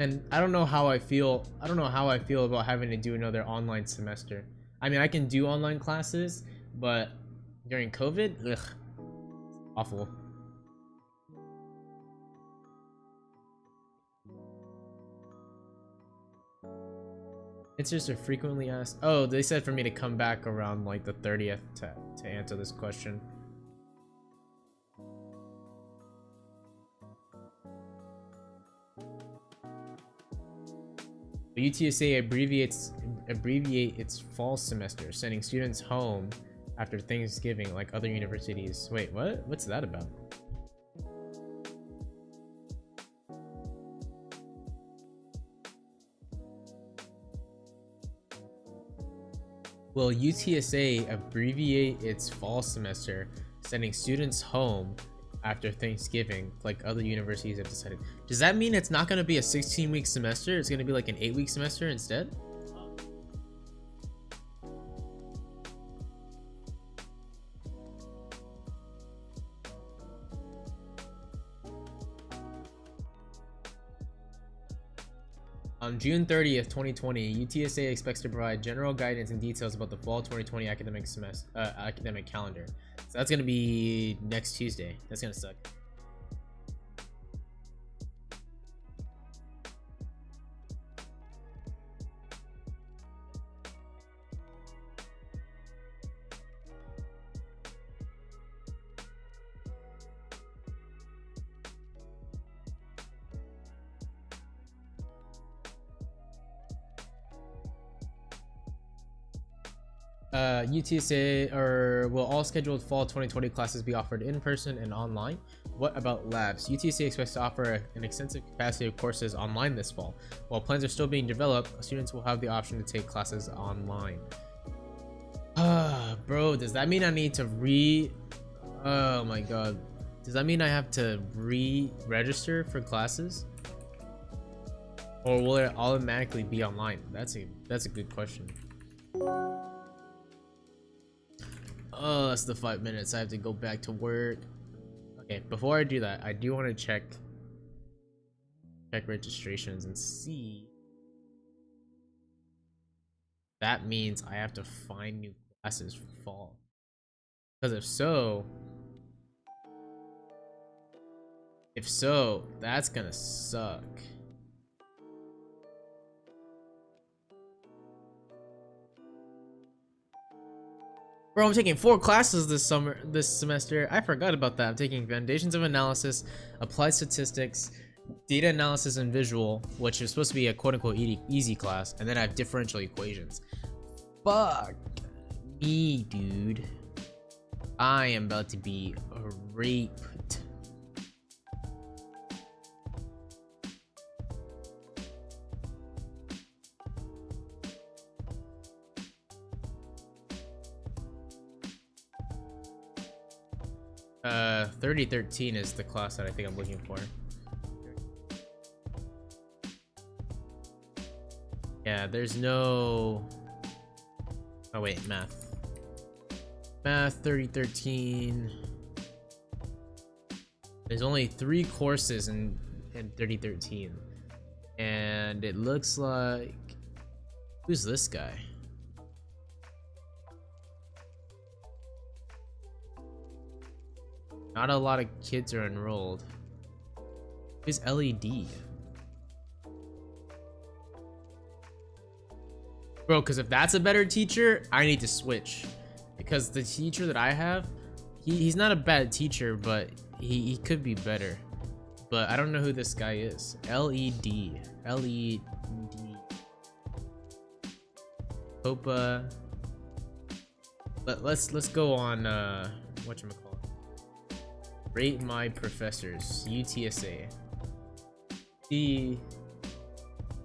And I don't know how I feel. I don't know how I feel about having to do another online semester. I mean, I can do online classes, but during COVID, ugh, awful. It's just a frequently asked. Oh, they said for me to come back around like the 30th to answer this question. The UTSA abbreviate its fall semester, sending students home after Thanksgiving like other universities. Wait, what? What's that about? Will UTSA abbreviate its fall semester, sending students home after Thanksgiving, like other universities have decided? Does that mean it's not going to be a 16-week semester? It's going to be like an 8-week semester instead? On June 30th, 2020, UTSA expects to provide general guidance and details about the fall 2020 academic calendar. So that's gonna be next Tuesday. That's gonna suck. UTSA will all scheduled fall 2020 classes be offered in person and online? What about labs? UTSA expects to offer an extensive capacity of courses online this fall. While plans are still being developed, students will have the option to take classes online. Bro, does that mean I need to oh my god. Does that mean I have to re-register for classes? Or will it automatically be online? That's a good question. Oh, that's the 5 minutes. I have to go back to work. Okay, before I do that, I do want to check registrations and see. That means I have to find new classes for fall. Because if so, that's gonna suck. Bro, I'm taking 4 classes this semester. I forgot about that. I'm taking Foundations of Analysis, Applied Statistics, Data Analysis and Visual, which is supposed to be a quote-unquote easy class, and then I have Differential Equations. Fuck me, dude. I am about to be raped. Uh, 3013 is the class that I think I'm looking for. Yeah, there's no... Oh wait, math. Math 3013. There's only 3 courses in 3013. And it looks like... Who's this guy? Not a lot of kids are enrolled. Who's LED? Bro, because if that's a better teacher, I need to switch. Because the teacher that I have, he's not a bad teacher, but he could be better. But I don't know who this guy is. L-E-D. L-E-D. Copa. Let's go on whatchamacallit. Rate my professors. UTSA.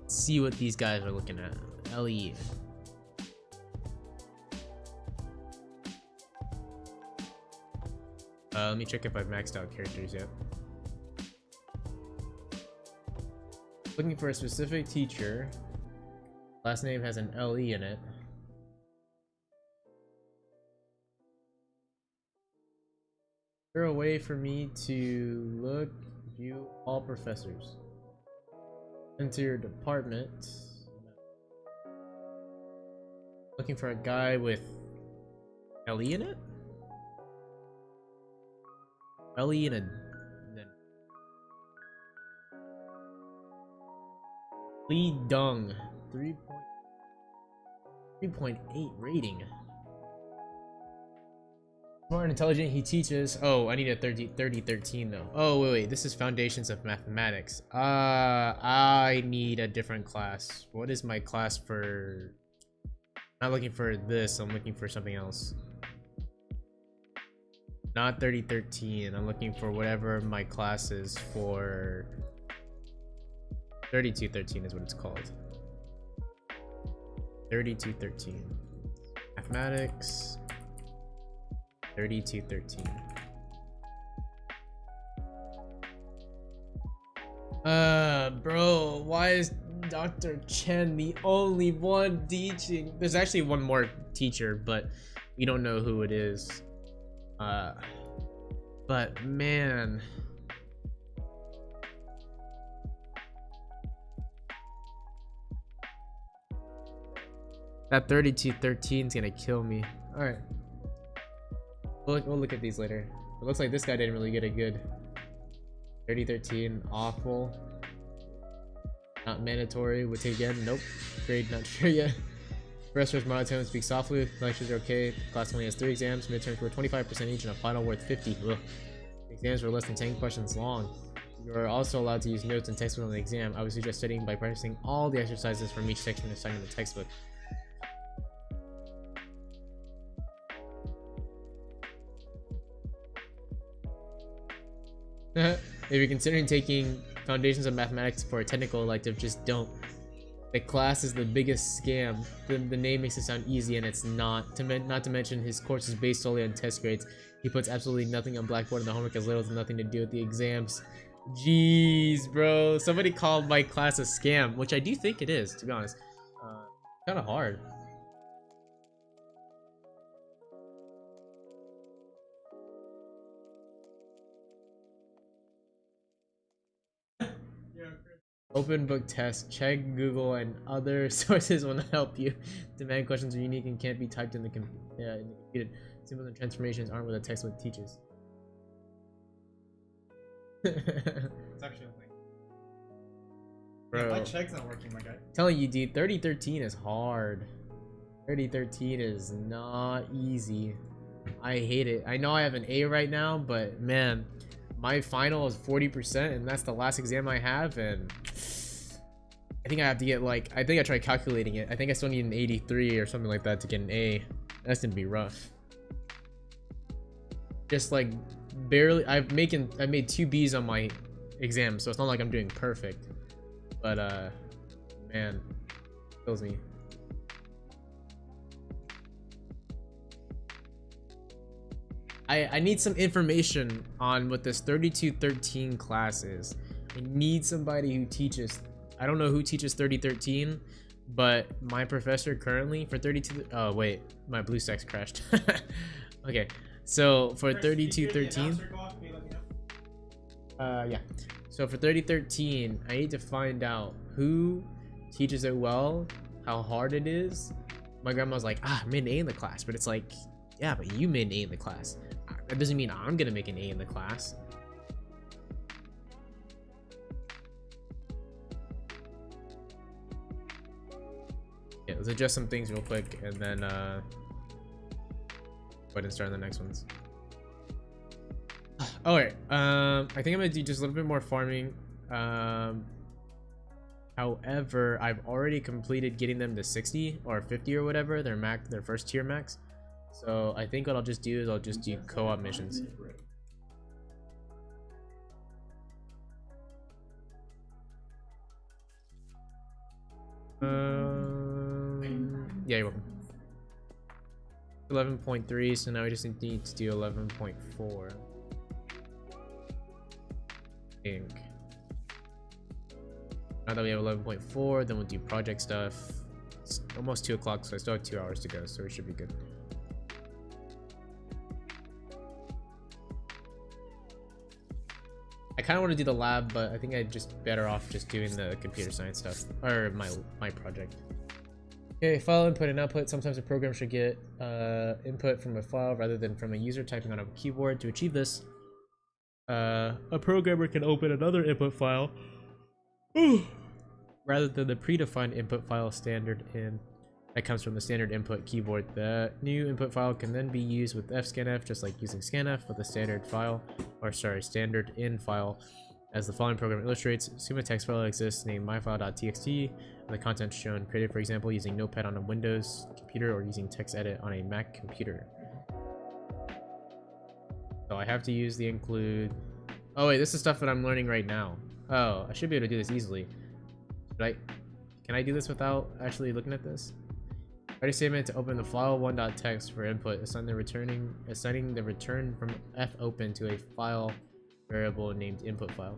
See what these guys are looking at. LE. Let me check if I've maxed out characters yet. Looking for a specific teacher. Last name has an LE in it. Is there a way for me to view all professors? Enter your department. Looking for a guy with LE in it? LE in a Lee Dung 3.8 rating. Smart and intelligent, he teaches. Oh, I need a 30-13 though. Oh wait, this is Foundations of Mathematics. I need a different class. What is my class for? I'm not looking for this, I'm looking for something else. Not 30-13, I'm looking for whatever my class is for. 32-13 is what it's called. 32-13. Mathematics. 32-13. Bro, why is Dr. Chen the only one teaching? There's actually one more teacher, but we don't know who it is. But man. That 32-13 is gonna kill me. Alright. We'll look at these later. It looks like this guy didn't really get a good 30-13. Awful. Not mandatory. Would take again. Nope. Grade not sure yet. Professor's monotone, speak softly. Lectures are okay. Class only has 3 exams. Midterms were 25% each and a final worth 50. Ugh. Exams were less than 10 questions long. You are also allowed to use notes and textbook on the exam. I would suggest studying by practicing all the exercises from each section assigned in the textbook. If you're considering taking Foundations of Mathematics for a technical elective, just don't. The class is the biggest scam. The name makes it sound easy and it's not. Not to mention his course is based solely on test grades. He puts absolutely nothing on Blackboard and the homework has little to nothing to do with the exams. Jeez, bro. Somebody called my class a scam, which I do think it is, to be honest. Kind of hard. Open book test. Check Google and other sources will not help you. Demand questions are unique and can't be typed in the computer. Symbols and transformations aren't what the textbook teaches. It's actually a thing. Bro, yeah, my check's not working, my guy. Telling you, dude, 30-13 is hard. 30-13 is not easy. I hate it. I know I have an A right now, but man, my final is 40% and that's the last exam I have, and I think I have to get like, I think I tried calculating it. I think I still need an 83 or something like that to get an A. That's gonna be rough. Just like barely, I made 2 B's on my exam, so it's not like I'm doing perfect. But man, kills me. I need some information on what this 32-13 class is. I need somebody who teaches. I don't know who teaches 30-13, but my professor currently for 32. Oh wait, my BlueStacks crashed. Okay, so for 32-13. Yeah. So for 30-13, I need to find out who teaches it well, how hard it is. My grandma's like, I made an A in the class, but it's like, yeah, but you made an A in the class. That doesn't mean I'm gonna make an A in the class. Yeah, let's adjust some things real quick and then go ahead and start on the next ones. Alright, I think I'm gonna do just a little bit more farming. However, I've already completed getting them to 60 or 50 or whatever, their first tier max. So I think what I'll just do is I'll just do co-op missions. Yeah, you're welcome. 11.3, so now we just need to do 11.4. I think. Now that we have 11.4, then we'll do project stuff. It's almost 2 o'clock, so I still have 2 hours to go, so we should be good. I kind of want to do the lab, but I think I'd just better off just doing the computer science stuff, or my project. Okay, file input and output. Sometimes a program should get input from a file rather than from a user typing on a keyboard. To achieve this, a programmer can open another input file rather than the predefined input file standard in that comes from the standard input keyboard. The new input file can then be used with fscanf, just like using scanf with a standard file, or sorry, standard in file. As the following program illustrates, assume a text file exists named myfile.txt, and the contents shown created, for example, using Notepad on a Windows computer or using TextEdit on a Mac computer. So I have to use the include. Oh wait, this is stuff that I'm learning right now. Oh, I should be able to do this easily. Can I do this without actually looking at this? Write a statement to open the file1.txt for input, assigning the return from fopen to a file variable named input file.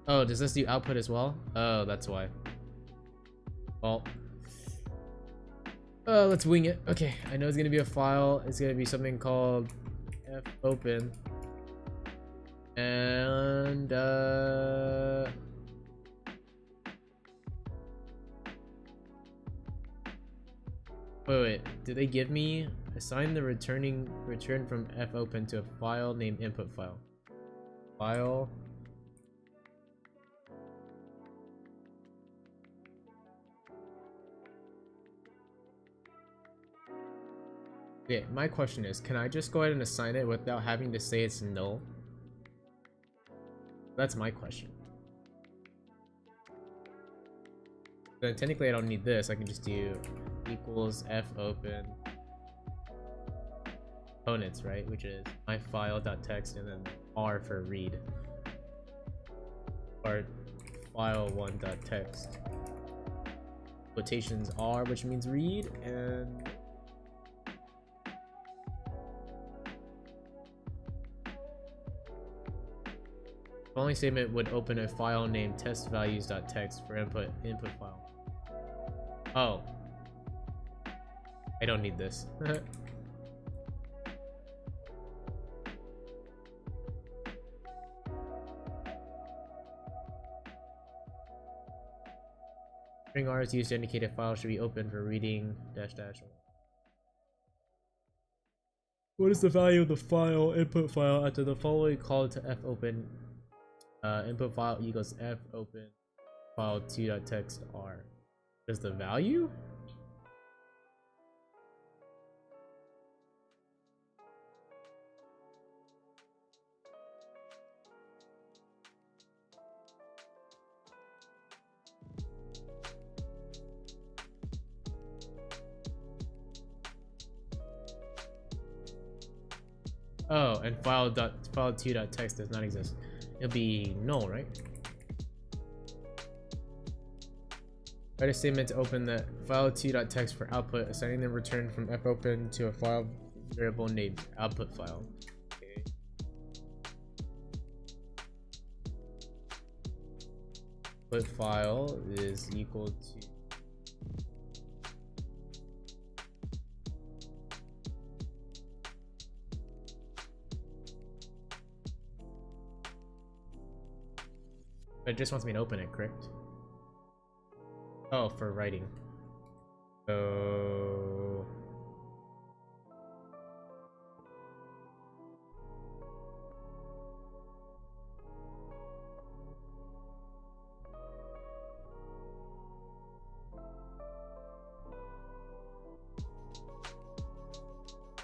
Oh, does this do output as well? Oh, that's why. Well, let's wing it. Okay, I know it's gonna be a file. It's gonna be something called fopen, and wait, did they give me assign the return from fopen to a file named input file? File. Okay, my question is, can I just go ahead and assign it without having to say it's null? That's my question. Then technically I don't need this, I can just do equals fopen components, right? Which is my file.txt and then r for read. Or file1.txt. Quotations r, which means read, and the following statement would open a file named testvalues.txt for input file. Oh. I don't need this. String R is used to indicate a file should be open for reading --. What is the value of the file input file after the following call to fopen? Input file equals fopen file2.txt r. Is the value? Oh, and file2.txt does not exist. It'll be null, right? Write a statement to open the file2.txt for output, assigning the return from fopen to a file variable named output file. Okay. Output file is equal to it just wants me to open it, correct? Oh, for writing. So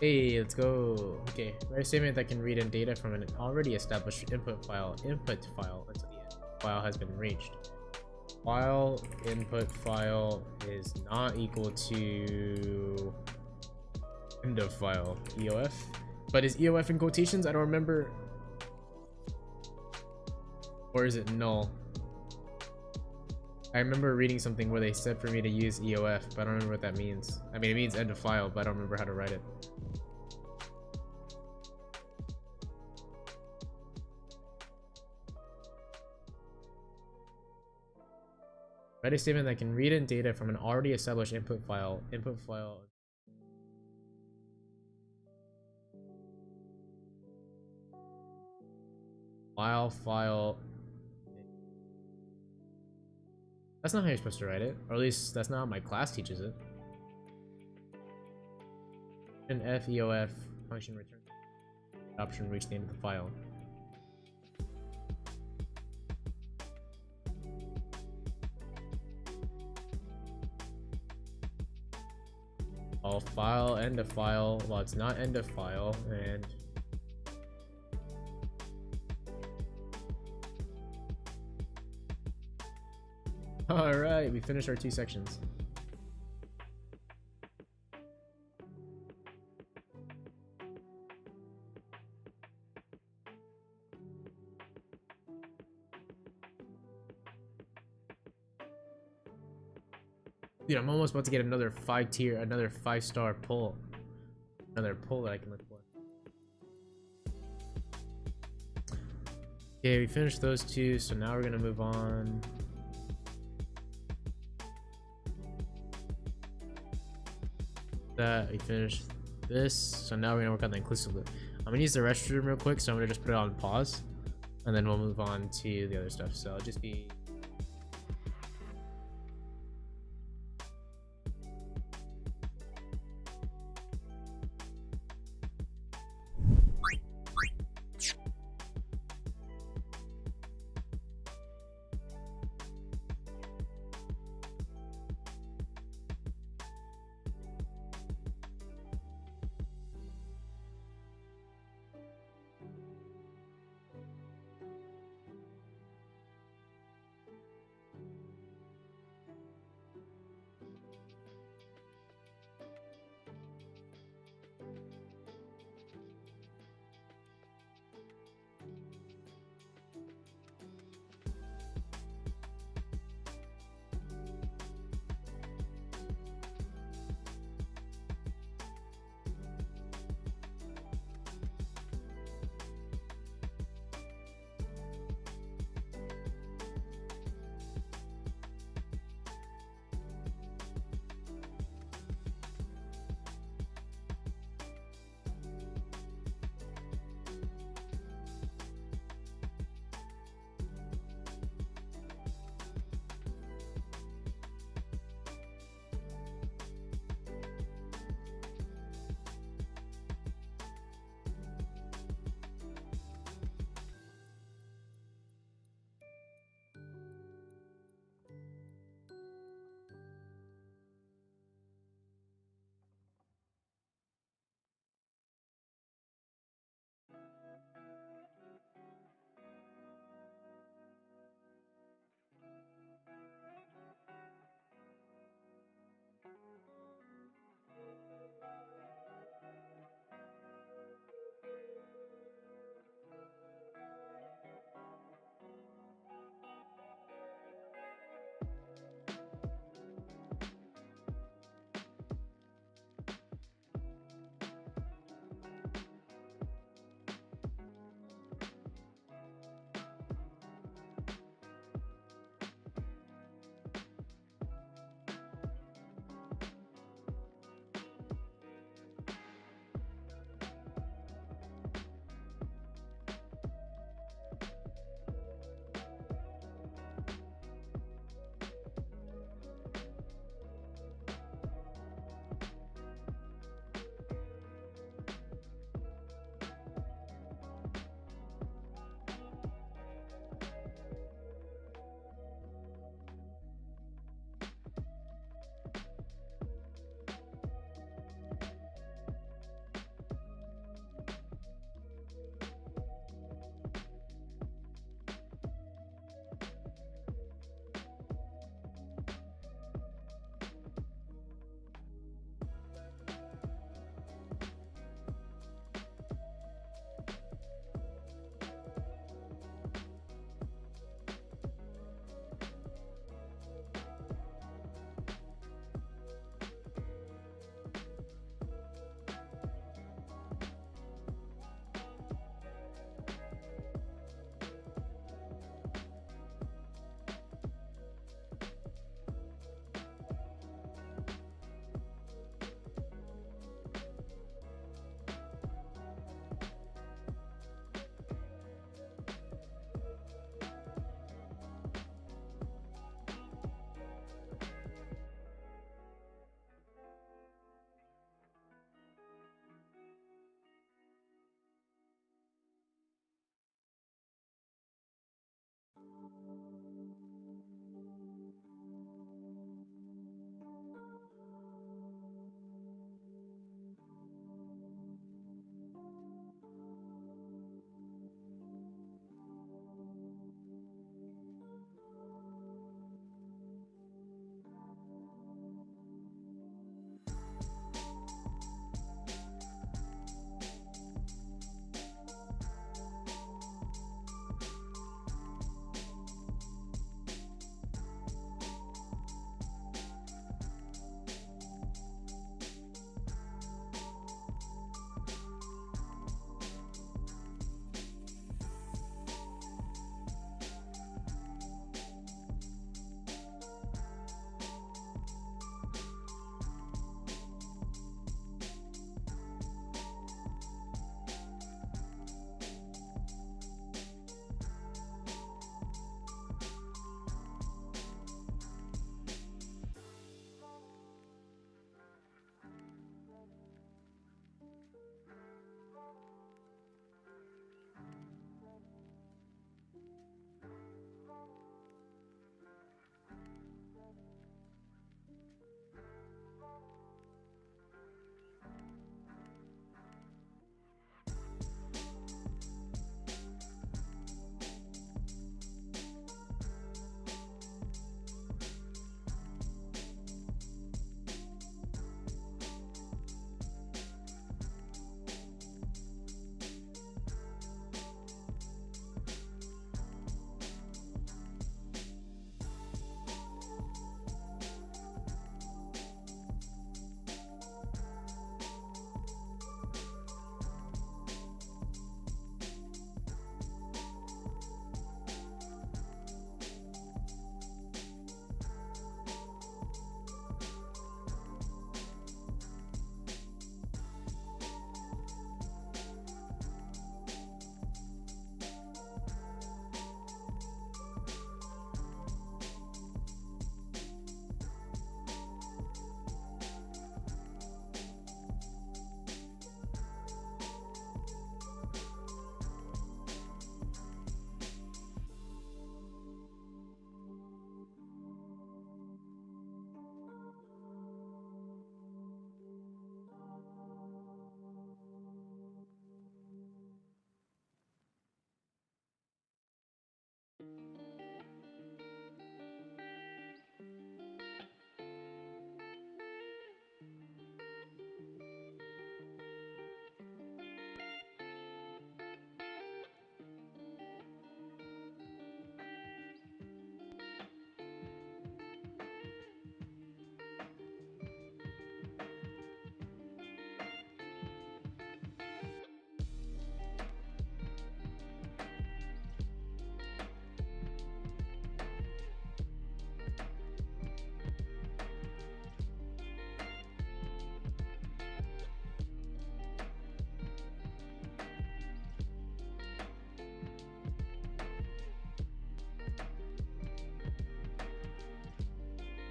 Hey, let's go. Okay, write a statement that can read in data from an already established input file. Input file until the end file has been reached. While input file is not equal to end of file EOF. But is EOF in quotations? I don't remember. Or is it null? I remember reading something where they said for me to use EOF, but I don't remember what that means. I mean, it means end of file, but I don't remember how to write it. Write a statement that can read in data from an already established input file. Input file. File. That's not how you're supposed to write it, or at least that's not how my class teaches it. An FEOF function return option reach the end of the file. All file end of file. Well, it's not end of file, and all right, we finished our 2 sections. Dude, I'm almost about to get another 5-star pull. Another pull that I can look for. Okay, we finished those 2, so now we're gonna move on. That we finished this, so now we're gonna work on the inclusive loop. I'm gonna use the restroom real quick, so I'm gonna just put it on pause, and then we'll move on to the other stuff. So I'll just be.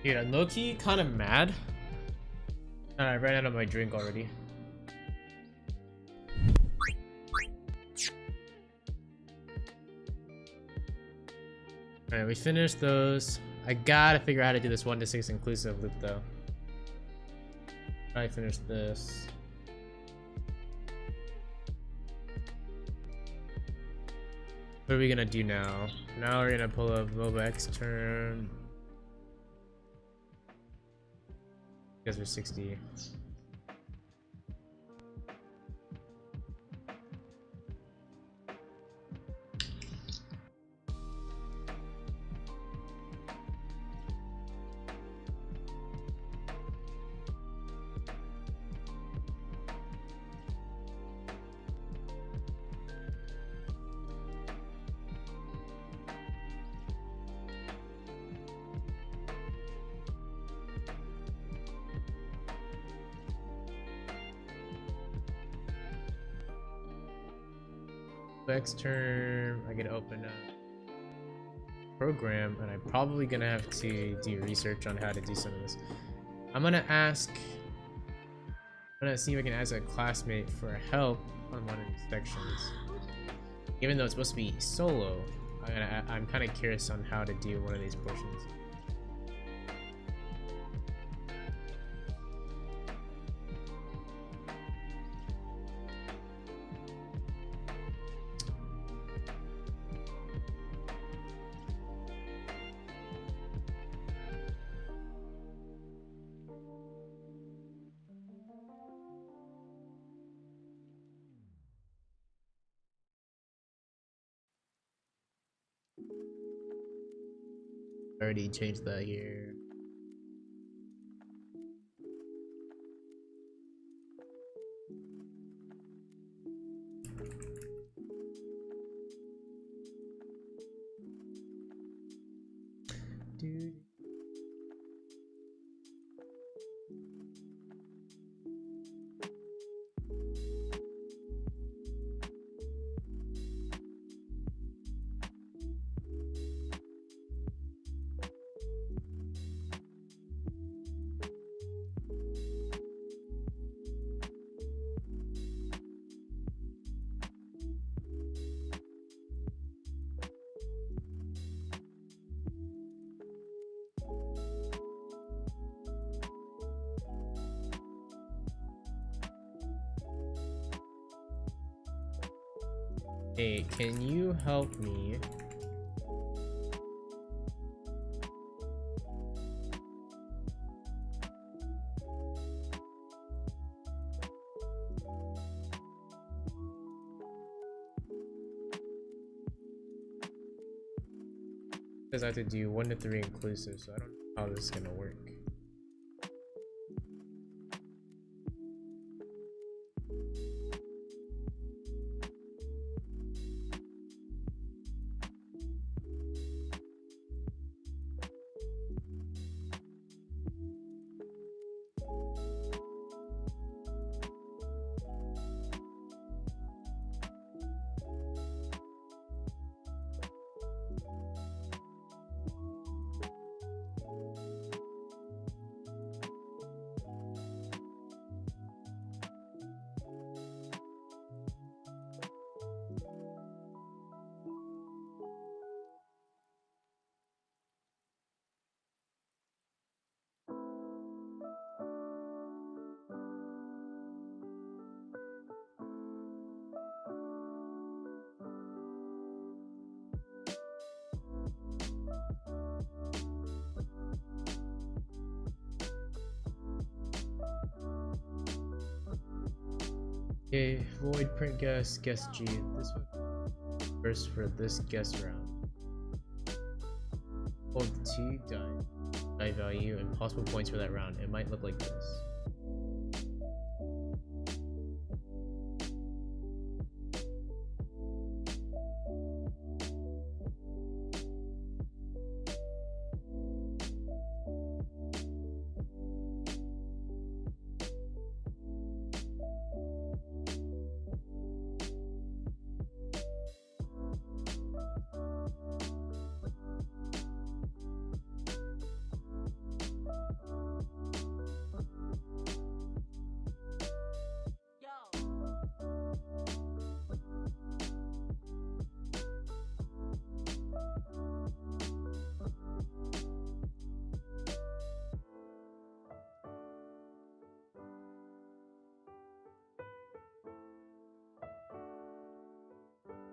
Dude, I'm low-key kind of mad. And I ran out of my drink already. Alright, we finished those. I gotta figure out how to do this 1 to 6 inclusive loop though. I finished this. What are we gonna do now? Now we're gonna pull up MOBA X term. Because we're 60. Next term, I get to open up program, and I'm probably gonna have to do research on how to do some of this. I'm gonna see if I can ask a classmate for help on one of these sections. Even though it's supposed to be solo, I'm kind of curious on how to do one of these portions. Already changed that here. Dude. Hey, can you help me? Because I have to do 1 to 3 inclusive, so I don't know how this is gonna work. Okay, void print guest G. This one first for this guest round. Hold 2 die value and possible points for that round. It might look like this.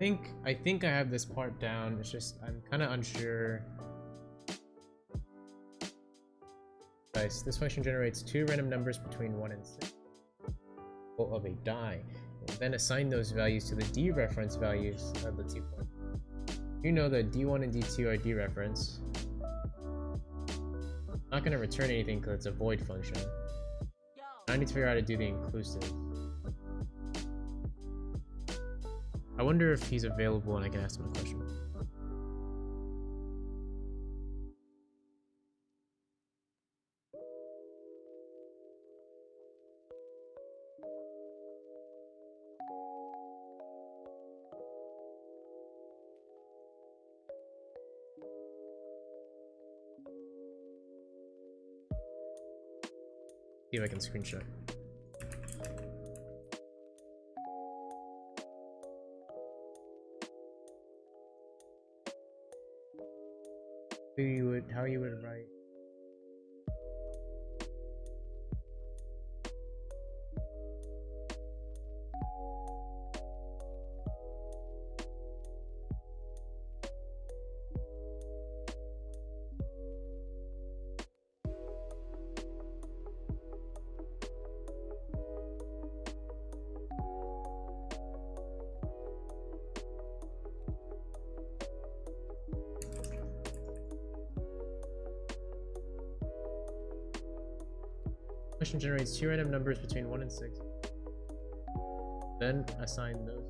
I think I have this part down. It's just I'm kind of unsure. Nice. This function generates two random numbers between 1 and 6 of a die. We'll then assign those values to the dereference values of the 2 points. You know that D1 and D2 are dereference. I'm not going to return anything because it's a void function. I need to figure out how to do the inclusive. I wonder if he's available and I can ask him a question. See if I can screenshot. How you would write. Function generates two random numbers between 1 and 6. Then assign those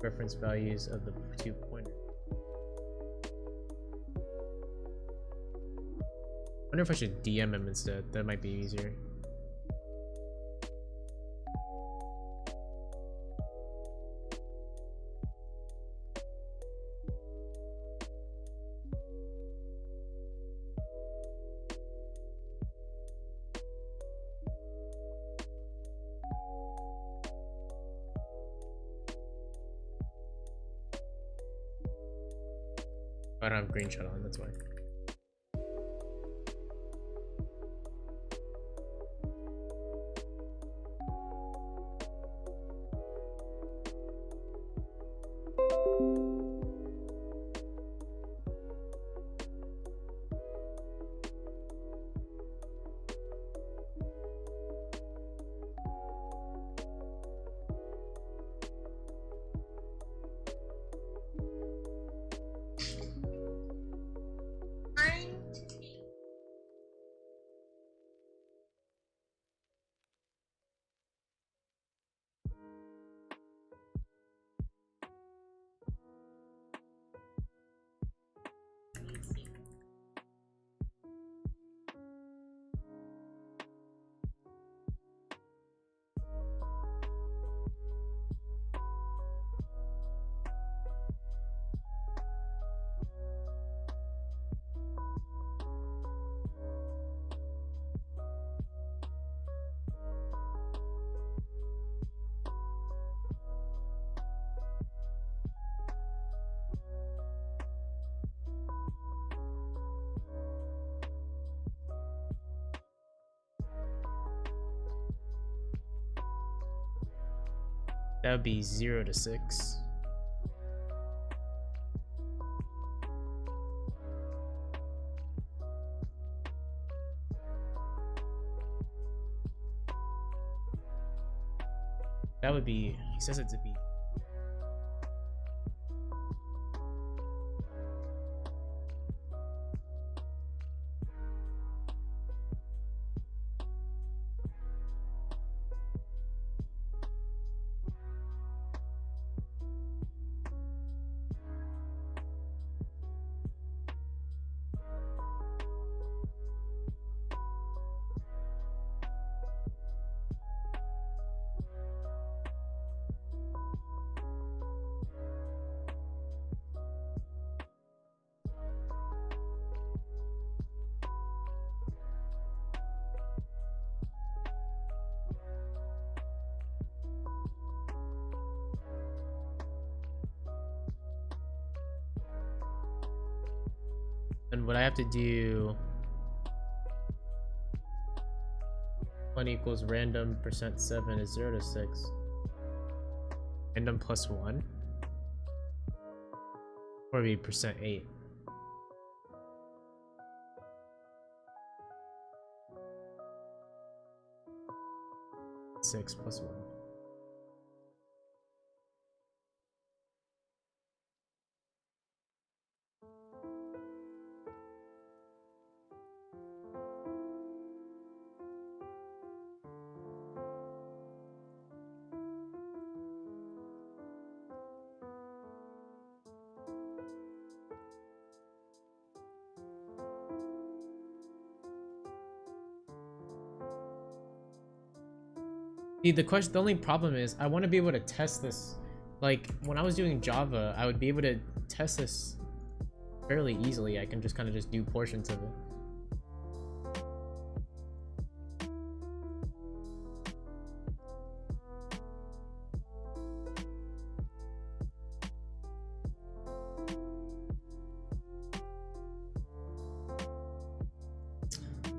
reference values of the 2 pointers. I wonder if I should DM him instead. That might be easier. I don't have green shot on, that's why. That would be 0 to 6. That would be, he says it to be. And what I have to do 1 equals random %7 is 0 to 6. Random plus 1. Or be %8. Six plus 1. See, the only problem is I want to be able to test this. Like when I was doing Java, I would be able to test this fairly easily. I can just kind of just do portions of it.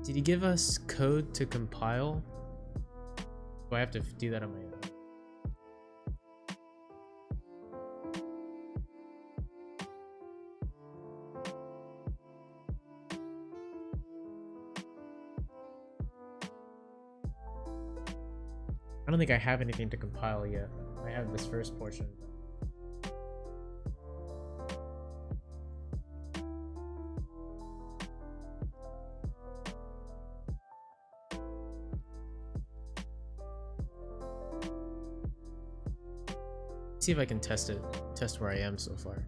Did he give us code to compile? Do I have to do that on my own? I don't think I have anything to compile yet. I have this first portion. See if I can test where I am so far.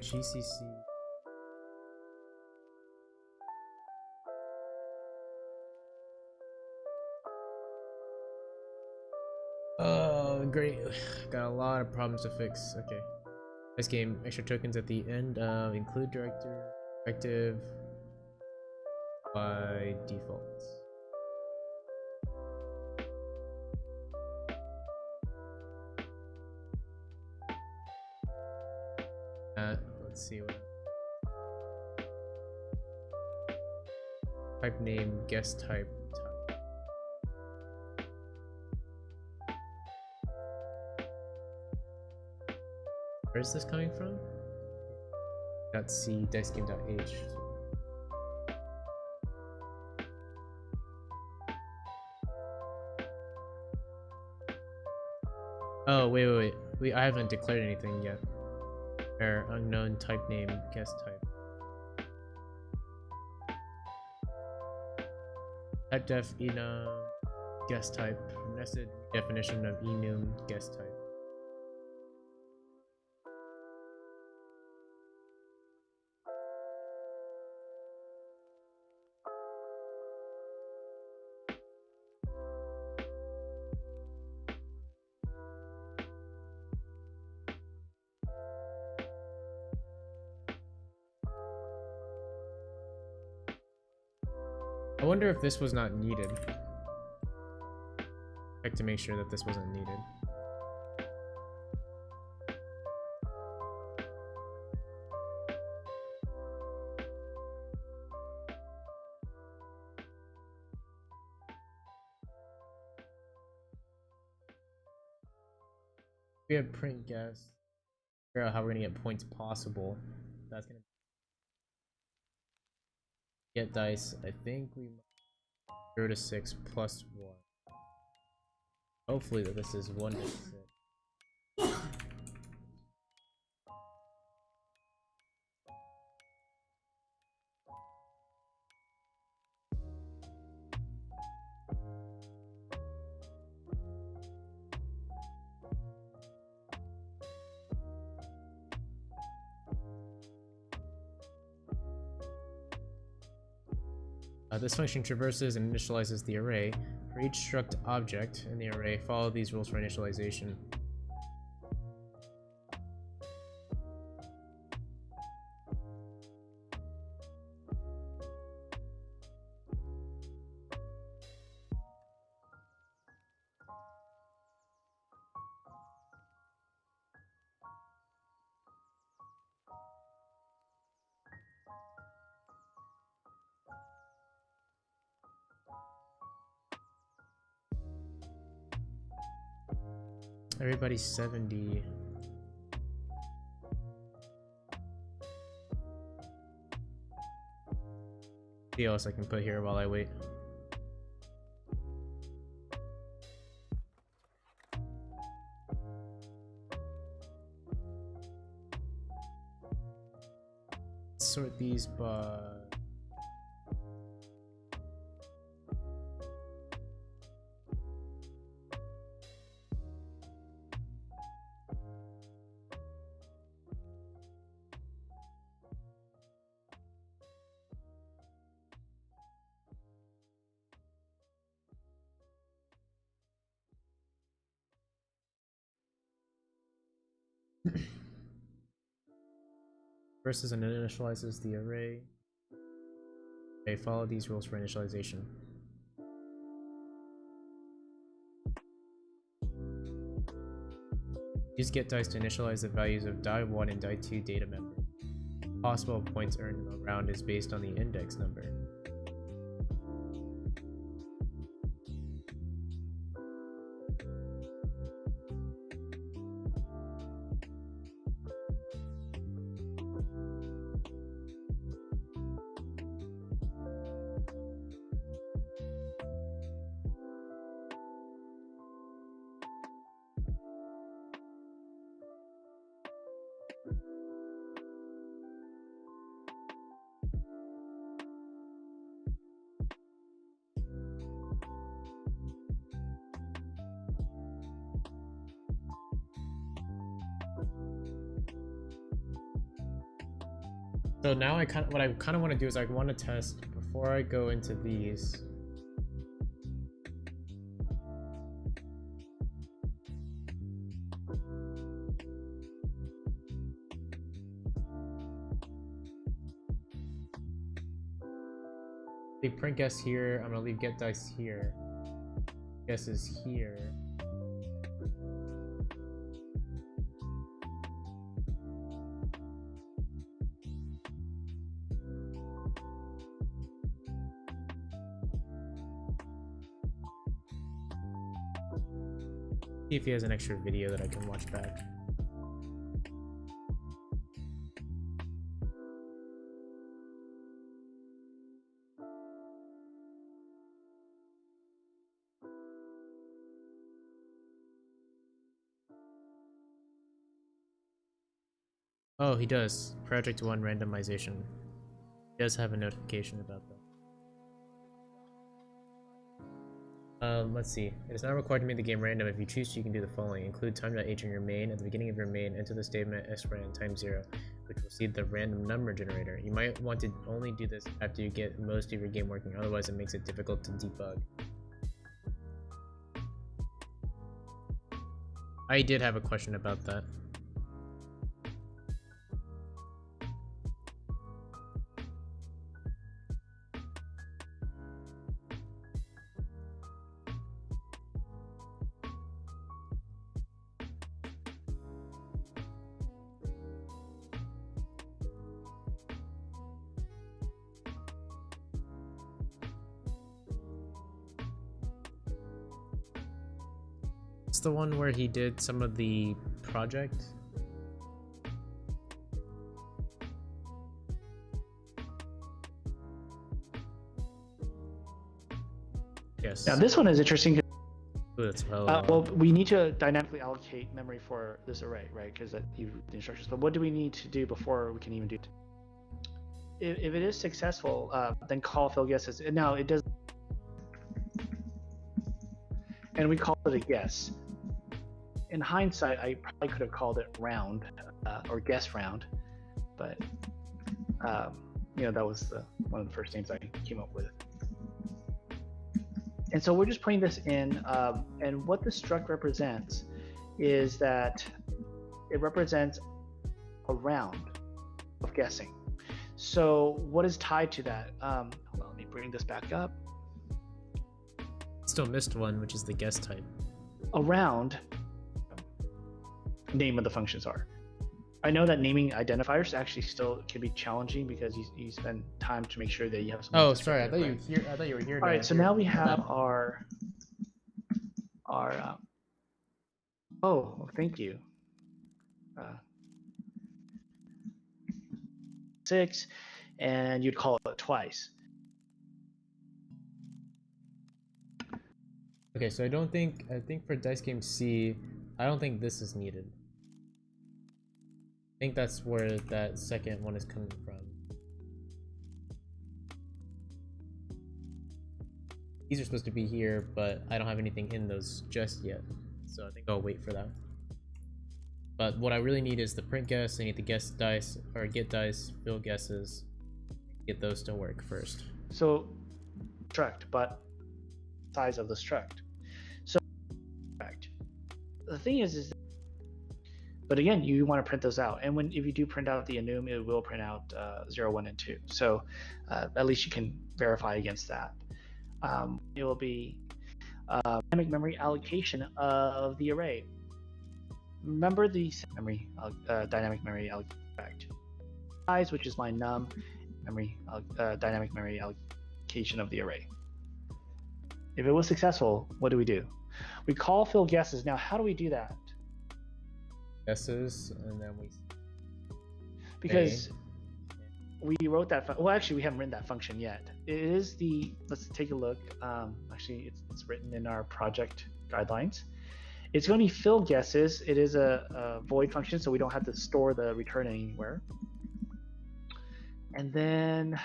GCC. Oh, great. Got a lot of problems to fix. Okay. This game, extra tokens at the end of include directive by default. Let's see what type name, guest type. Where is this coming from? .c dicegame.h. Oh wait. I haven't declared anything yet. Error, unknown type name, guest type. Type def enum guest type. Nested definition of enum guest type. I wonder if this was not needed. Check to make sure that this wasn't needed. We have print guess. Figure out how we're gonna get points possible. That's gonna get dice. I think we 0 to 6 plus 1. Hopefully that this is 1 to 6. This function traverses and initializes the array. For each struct object in the array, follow these rules for initialization. Everybody's 70. What else I can put here while I wait? Sort these by... versus and initializes the array. Okay, follow these rules for initialization. Use getDice to initialize the values of die1 and die2 data member. Possible points earned around is based on the index number. So now what I kind of want to do is I want to test before I go into these. Leave print guess here. I'm gonna leave get dice here. Guess is here. See if he has an extra video that I can watch back. Oh, he does. Project 1 randomization. He does have a notification about that. Let's see. It is not required to make the game random. If you choose to, you can do the following. Include time.h in your main. At the beginning of your main, enter the statement sran times 0, which will seed the random number generator. You might want to only do this after you get most of your game working, otherwise it makes it difficult to debug. I did have a question about that. It's the one where he did some of the project. Yes. Now this one is interesting. Ooh, that's Well, we need to dynamically allocate memory for this array, right? Because that you the instructions. But what do we need to do before we can even do it? If it is successful, then call fill guesses. Now it does, and we call it a guess. In hindsight, I probably could have called it round or guess round, but you know, that was one of the first names I came up with. And so we're just putting this in, and what the struct represents is that it represents a round of guessing. So what is tied to that? Hold on, let me bring this back up. Still missed one, which is the guess type. A round, name of the functions are. I know that naming identifiers actually still can be challenging because you spend time to make sure that you have some. Oh, sorry. I thought you were here. All right, so now we have our oh, thank you. 6, and you'd call it twice. Okay, so I think for dice game C, I don't think this is needed. I think that's where that second one is coming from. These are supposed to be here, but I don't have anything in those just yet. So I think I'll wait for that. But what I really need is the print guess. I need the guess dice, or get dice, fill guesses. Get those to work first. So, struct, but size of the struct. So, correct. The thing is but again, you want to print those out. And if you do print out the enum, it will print out 0, 1, and 2. So at least you can verify against that. It will be dynamic memory allocation of the array. Remember the memory dynamic memory allocation size, which is my num memory dynamic memory allocation of the array. If it was successful, what do? We call fill guesses. Now, how do we do that? Guesses, and then because we wrote that. Well, actually, we haven't written that function yet. It is the. Let's take a look. Actually, it's written in our project guidelines. It's going to be fill guesses. It is a void function, so we don't have to store the return anywhere. And then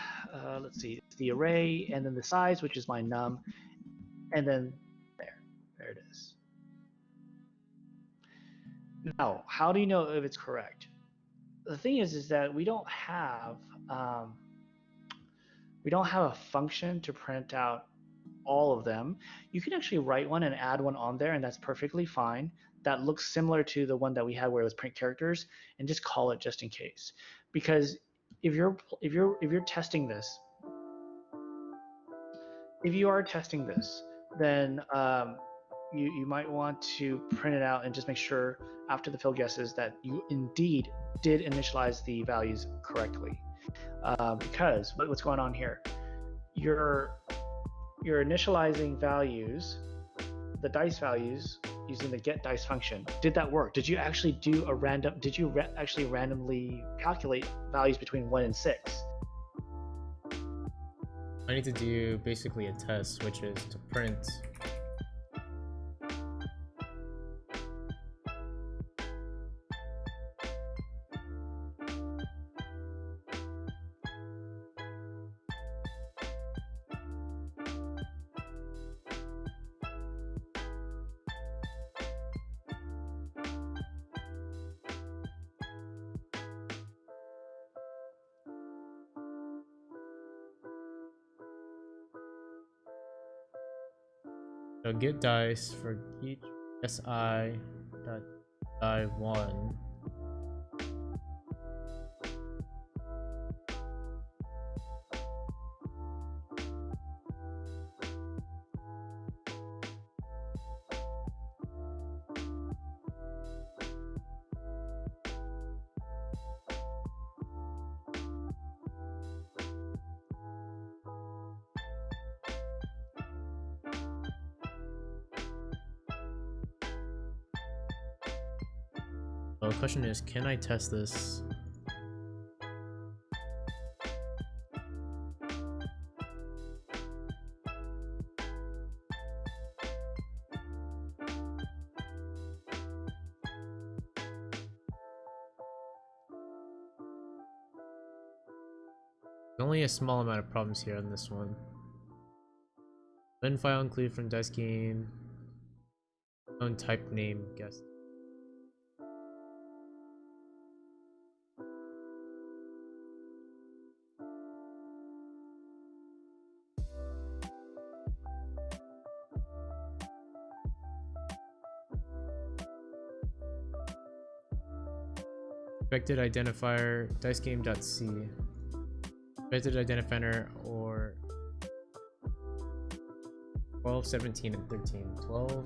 let's see, it's the array, and then the size, which is my num, and then there it is. Now, how do you know if it's correct? The thing is that we don't have a function to print out all of them. You can actually write one and add one on there, and that's perfectly fine. That looks similar to the one that we had where it was print characters, and just call it just in case. Because if you're testing this, if you are testing this, then you might want to print it out and just make sure after the fill guesses that you indeed did initialize the values correctly. Because what's going on here? You're initializing values, the dice values, using the get dice function. Did that work? Did you actually do a random? Did you actually randomly calculate values between 1 and 6? I need to do basically a test, which is to print so get dice for each si dot die 1. So the question is, can I test this? Only a small amount of problems here on this one. Bin file included from dice game. Own type name, guess. Expected identifier dicegame.c. Expected identifier or 12, 17, and 13. 12.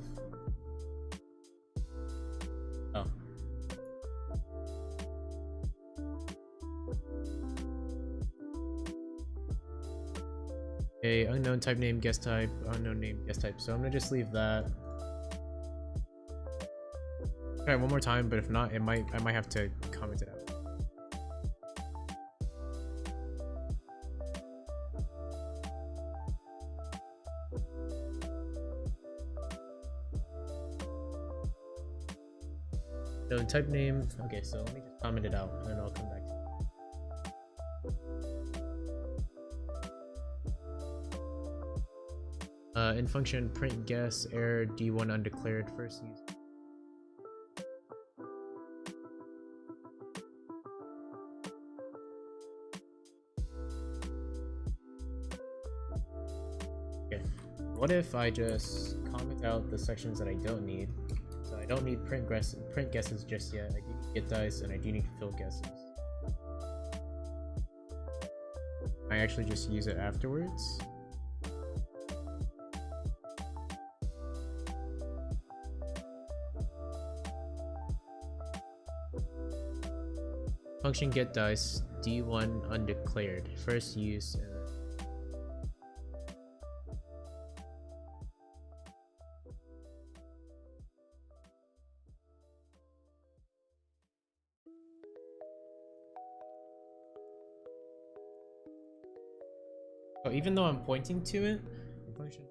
Oh. Okay, unknown type name, guest type, unknown name, guest type. So I'm gonna just leave that. Try it one more time, but if not, I might have to comment it out. So type name. Okay, so let me just comment it out, and then I'll come back to it. In function print guess error d1 undeclared first use. Okay, what if I just comment out the sections that I don't need? So I don't need print guesses just yet. I do need get dice and I do need fill guesses. I actually just use it afterwards. Function get dice d1 undeclared first use. Oh, even though I'm pointing to it, function.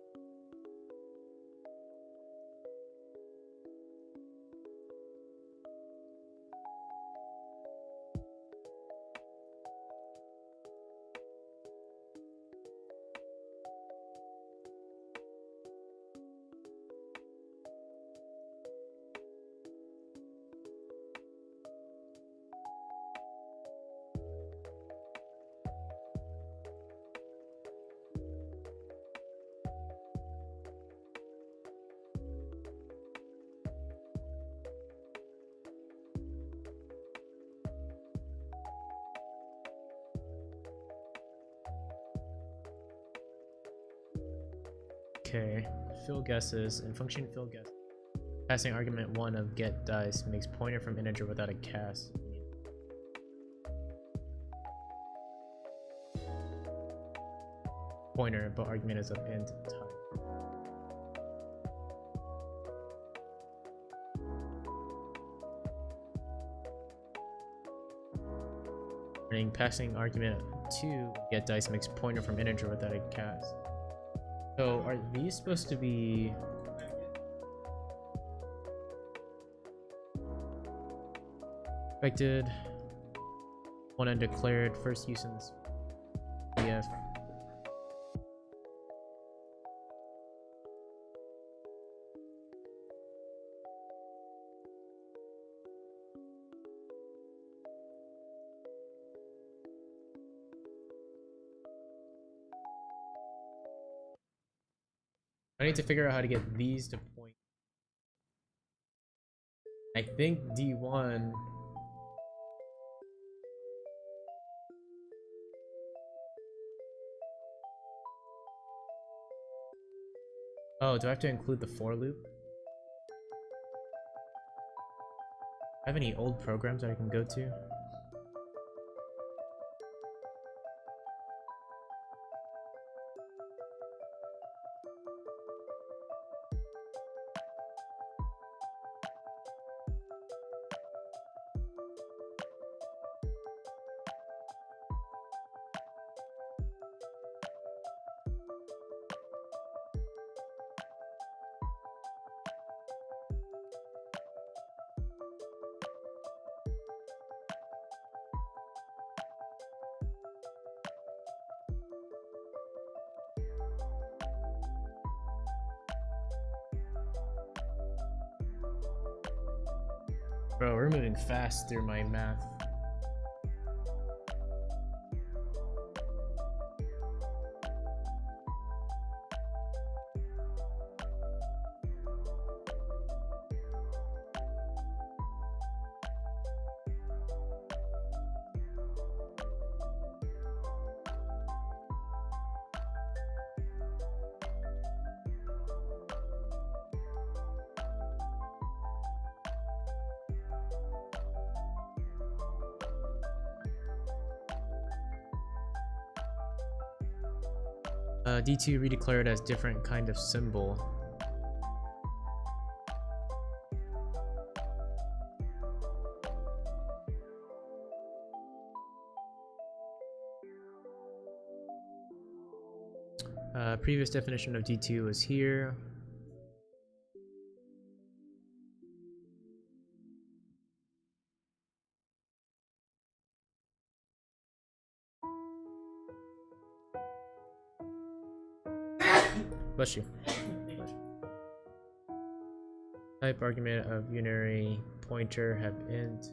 Okay, fill guesses and function fill guess. Passing argument 1 of get dice makes pointer from integer without a cast. Pointer, but argument is of int type. Passing argument 2 get dice makes pointer from integer without a cast. So are these supposed to be expected one undeclared first use in this DF? I need to figure out how to get these to point. I think D1. Oh, do I have to include the for loop? I have any old programs that I can go to? Bro, we're moving fast through my math. D2 redeclared as different kind of symbol. Previous definition of D2 was here. Bless you. Type argument of unary pointer have int.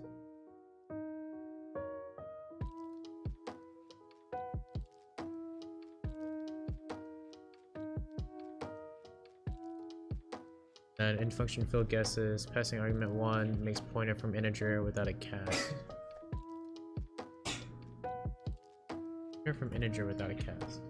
And int function fill guesses. Passing argument 1 makes pointer from integer without a cast. Pointer from integer without a cast.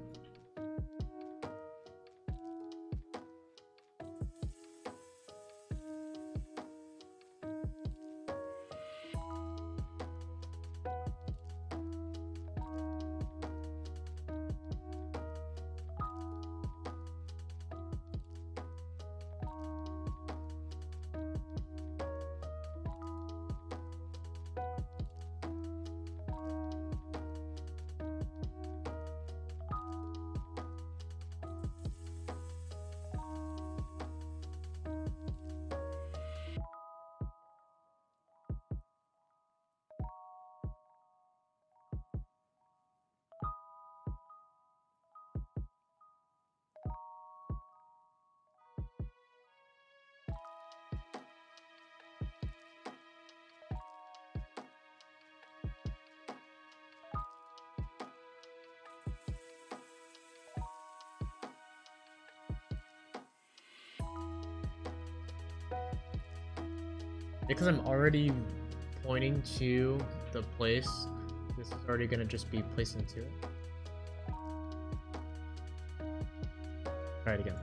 Because I'm already pointing to the place, this is already gonna just be placed into it. Try it again.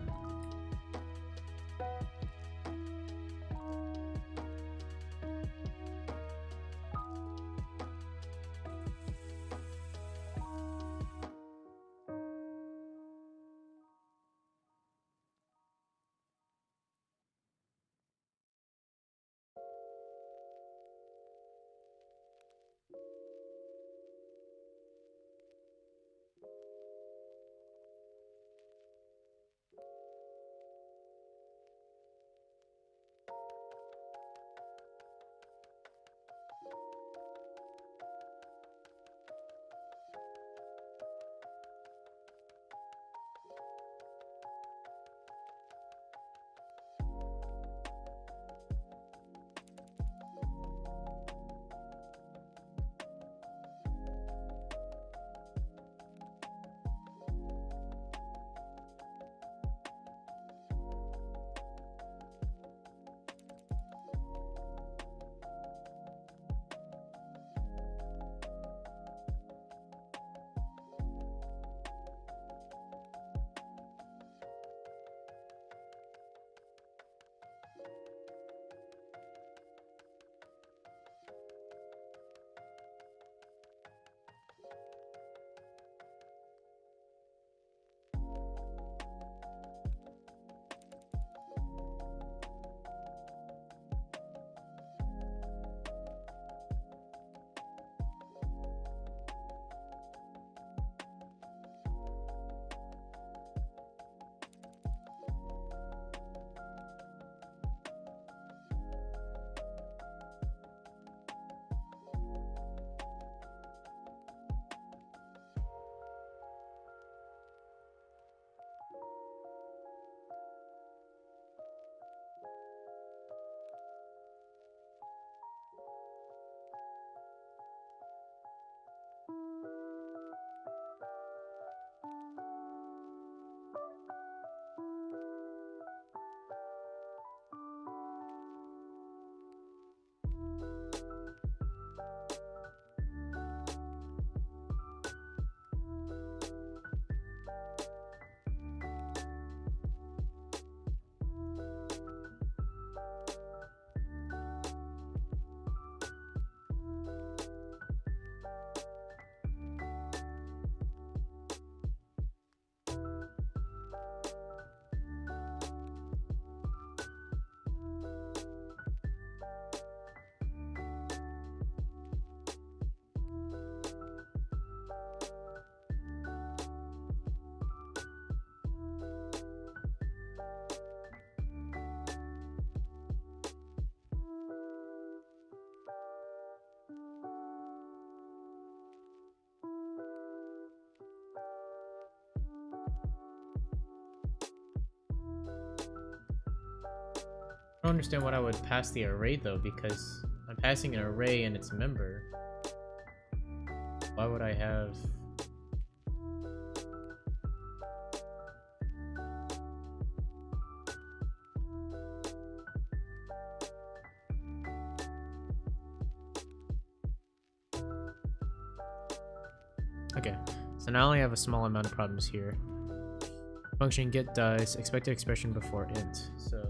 don't understand what I would pass the array though, because I'm passing an array and its member. Why would I have... Okay, so now I only have a small amount of problems here. Function get dice, expected expression before int. So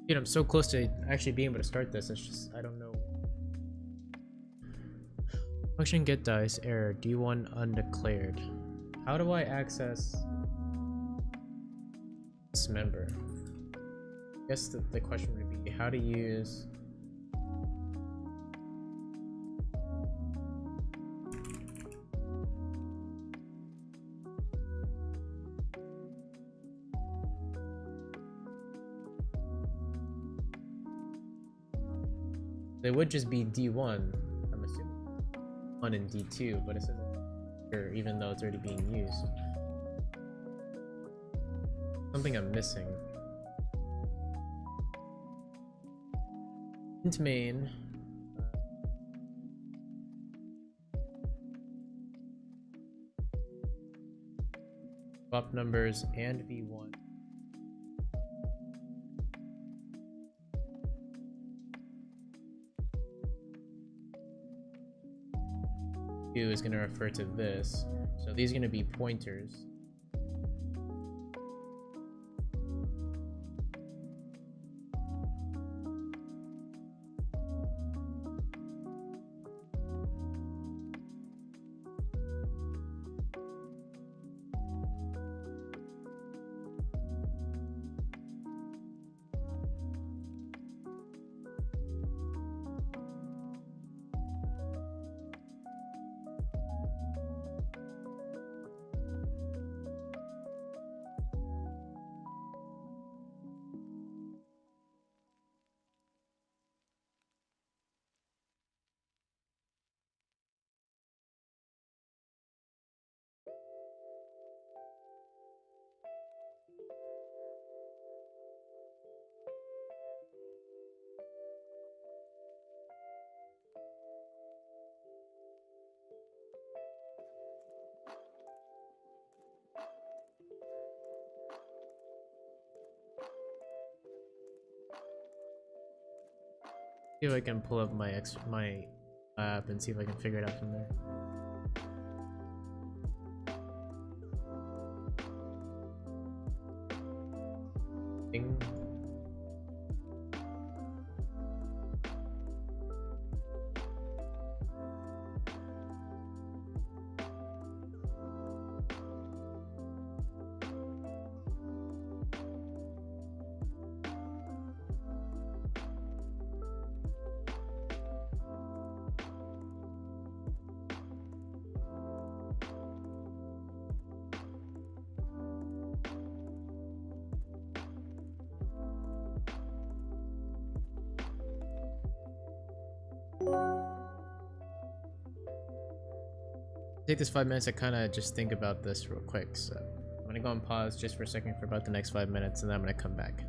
dude, I'm so close to actually being able to start this. It's just, I don't know. Function get dice, error, D1 undeclared. How do I access this member? I guess the question would be how to use... They would just be D1, I'm assuming. 1 and D2, but it says here even though it's already being used. Something I'm missing. Int main. Swap numbers and V1. Is going to refer to this, so these are going to be pointers. See if I can pull up my app and see if I can figure it out from there. Ding. Take this 5 minutes to kind of just think about this real quick, so I'm gonna go on pause just for a second for about the next 5 minutes and then I'm gonna come back.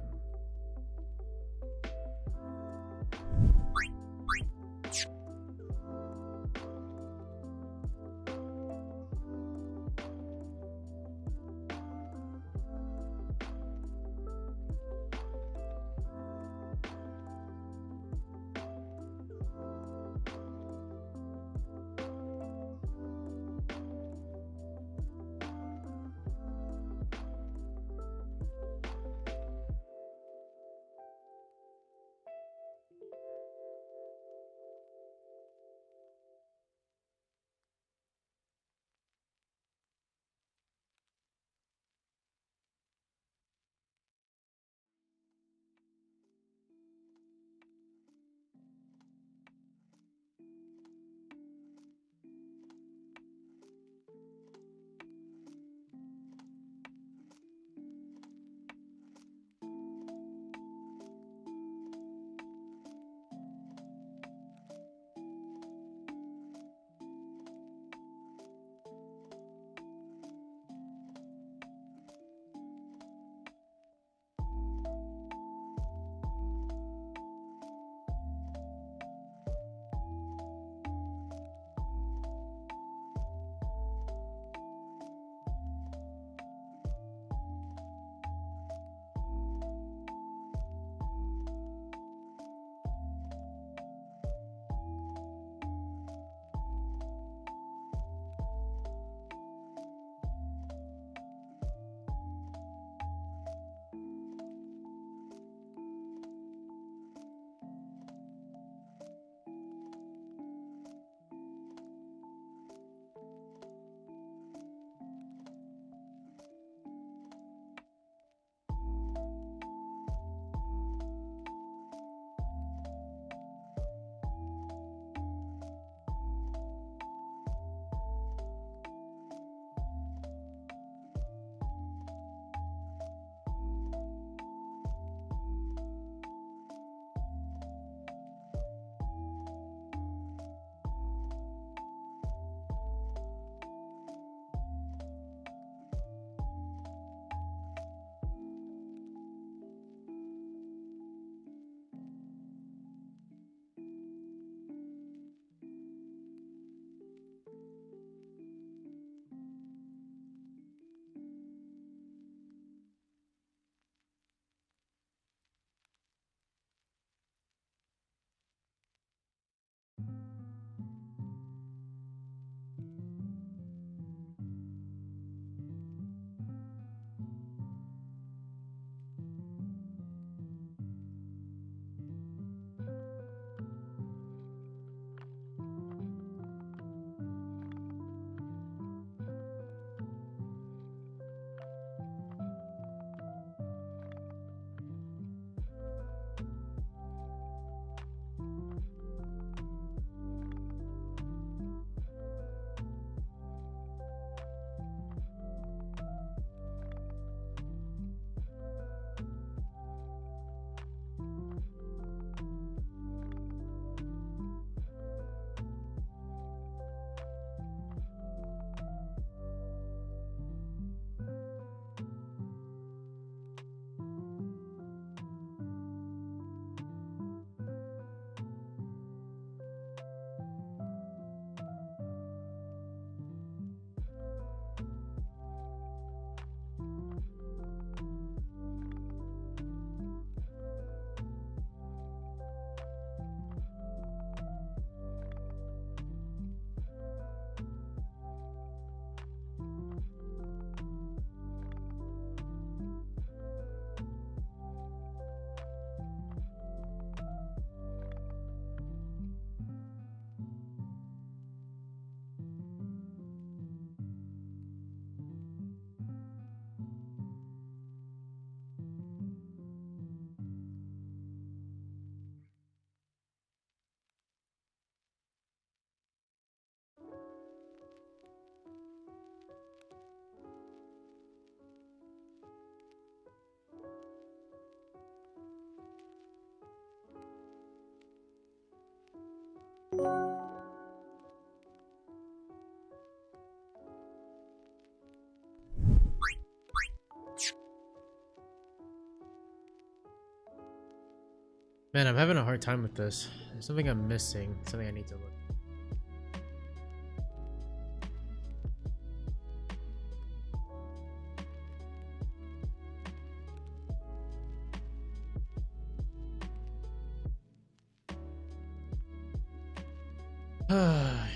Man, I'm having a hard time with this. There's something I'm missing, something I need to look.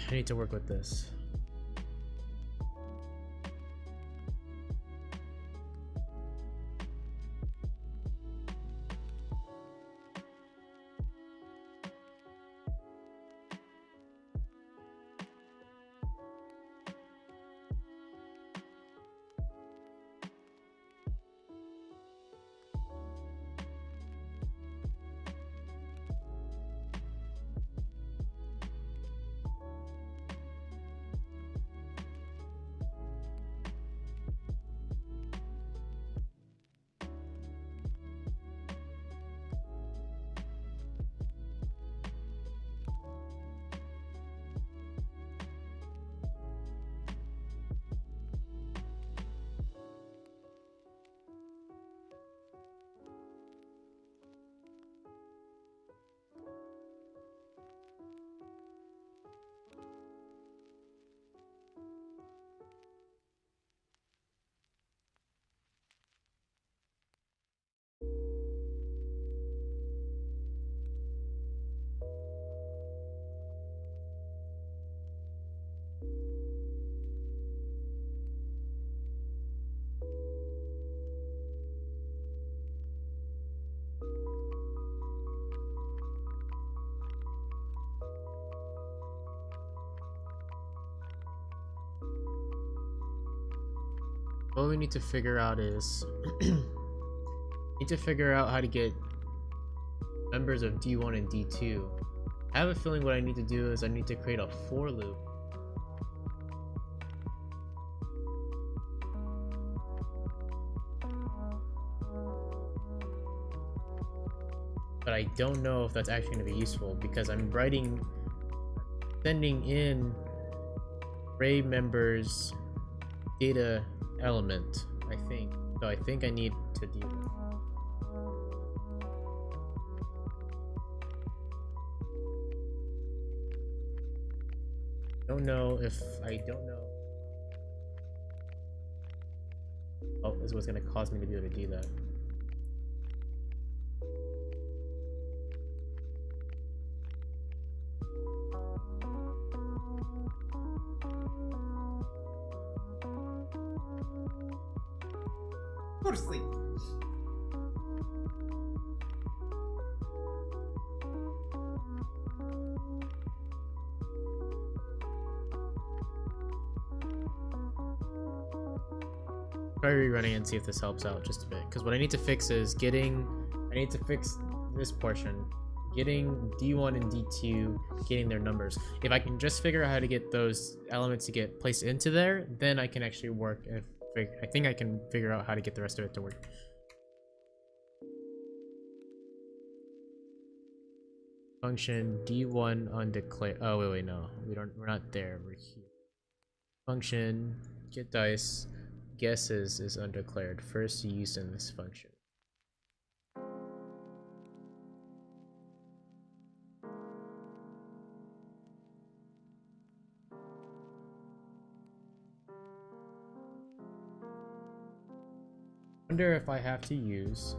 I need to work with this. What we need to figure out is need to figure out how to get members of D1 and D2. I have a feeling what I need to do is I need to create a for loop. But I don't know if that's actually going to be useful because I'm sending in array members data element, I think. So I think I need to do that. Don't know if I don't know. Oh, this is what's going to cause me to be able to do that. Go to sleep. Try rerunning and see if this helps out just a bit. Because what I need to fix is I need to fix this portion. Getting D1 and D2, getting their numbers. If I can just figure out how to get those elements to get placed into there, then I can actually work. I think I can figure out how to get the rest of it to work. Function D1 undeclared. Oh wait, no, we're not there. We're here. Function get dice guesses is undeclared. First used in this function. Wonder if I have to use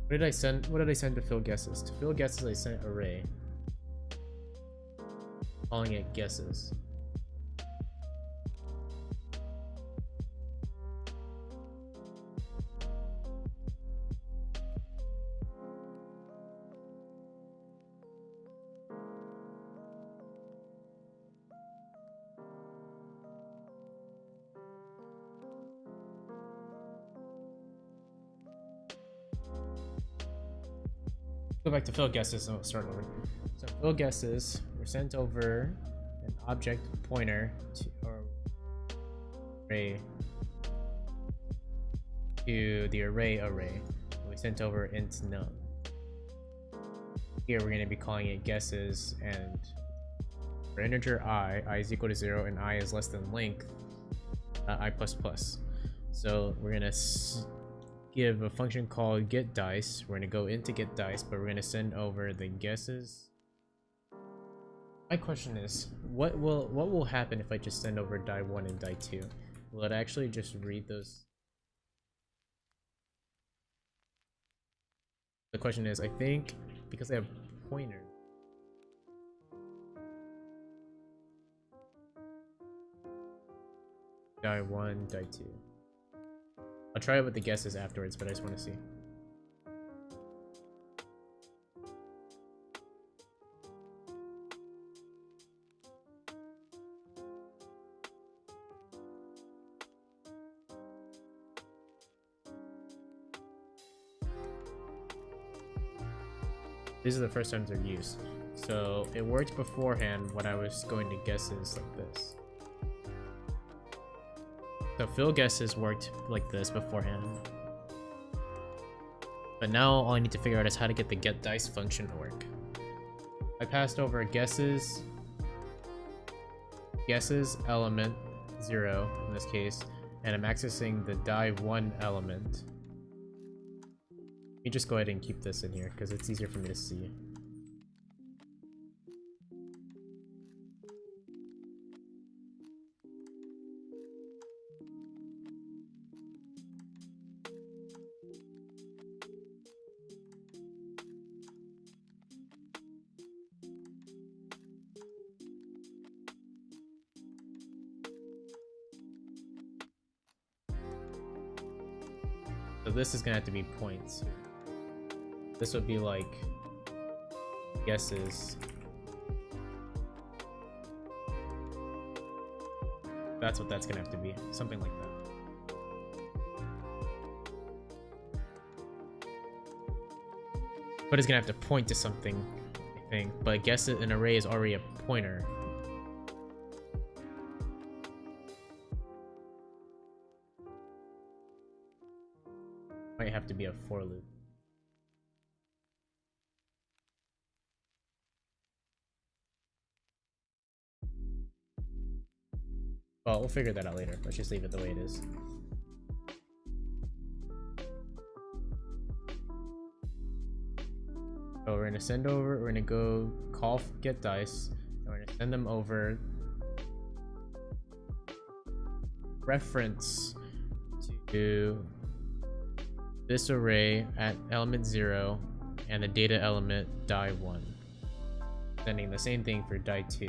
what did I send to fill guesses? To fill guesses I sent array. Calling it guesses. Go back to fill guesses and we'll start over. So fill guesses were sent over an object pointer to, or array to the array. We sent over int num. Here we're going to be calling it guesses, and for integer I is equal to 0 and I is less than length, I++. So we're going to give a function called getDice. We're going to go into getDice, but we're going to send over the guesses. My question is, what will happen if I just send over die1 and die2? Will it actually just read those? The question is, I think because they have pointers. Die1, die2. I'll try it with the guesses afterwards, but I just want to see. These are the first times they're used. So it worked beforehand when I was going to guesses like this. So fill guesses worked like this beforehand. But now all I need to figure out is how to get the getDice function to work. I passed over guesses element 0 in this case, and I'm accessing the die1 element. Let me just go ahead and keep this in here because it's easier for me to see. So this is gonna have to be points. This would be like guesses. That's what that's gonna have to be. Something like that. But it's gonna have to point to something, I think. But guess it, an array is already a pointer. Might have to be a for loop. Well, we'll figure that out later. Let's just leave it the way it is. So we're gonna send over, we're gonna go call getDice, and we're gonna send them over reference to this array at element 0 and the data element die1. Sending the same thing for die2.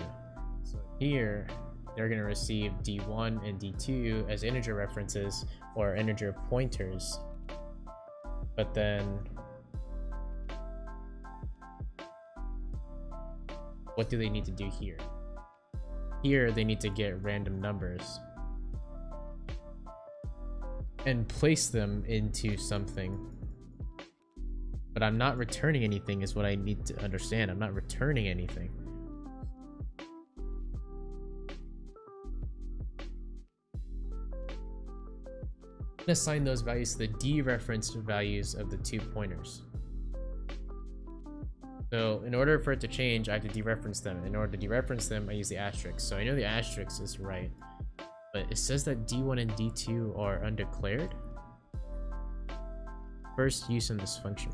So here they're going to receive d1 and d2 as integer references or integer pointers. But then what do they need to do here? Here they need to get random numbers and place them into something. But I'm not returning anything is what I need to understand. I'm not returning anything. I'm gonna assign those values to the dereferenced values of the 2 pointers. So in order for it to change, I have to dereference them. In order to dereference them, I use the asterisk. So I know the asterisk is right. But it says that D1 and D2 are undeclared. First use in this function.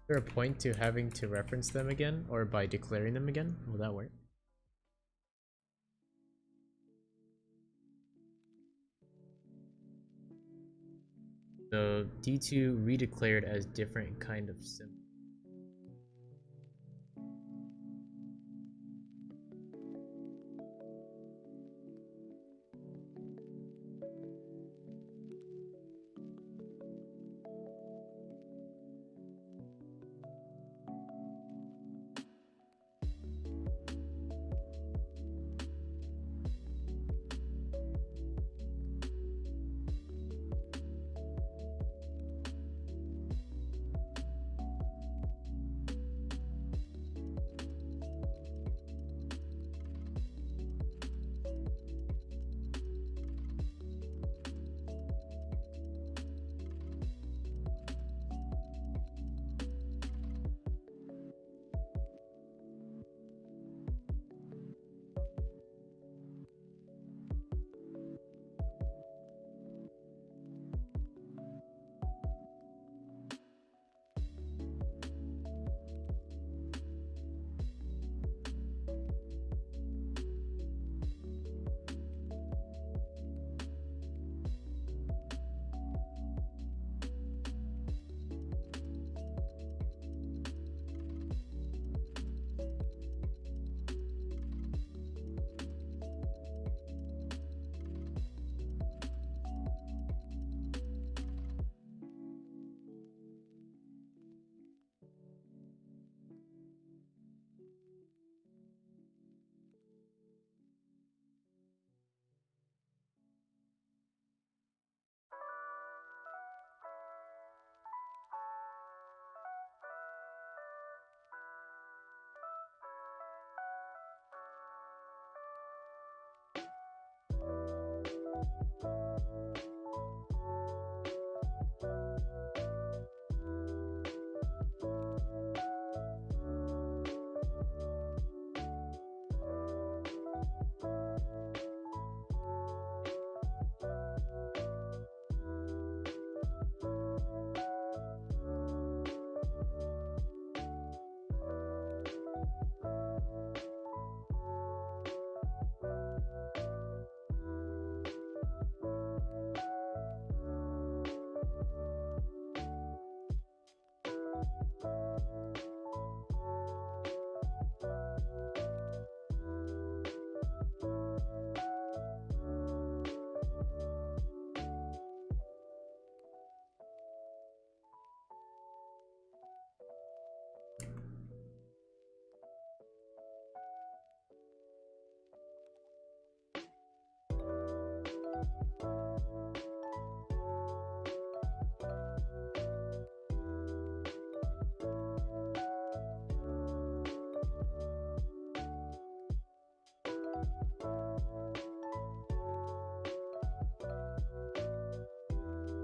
Is there a point to having to reference them again, or by declaring them again? Will that work? So D2 redeclared as different kind of symbol.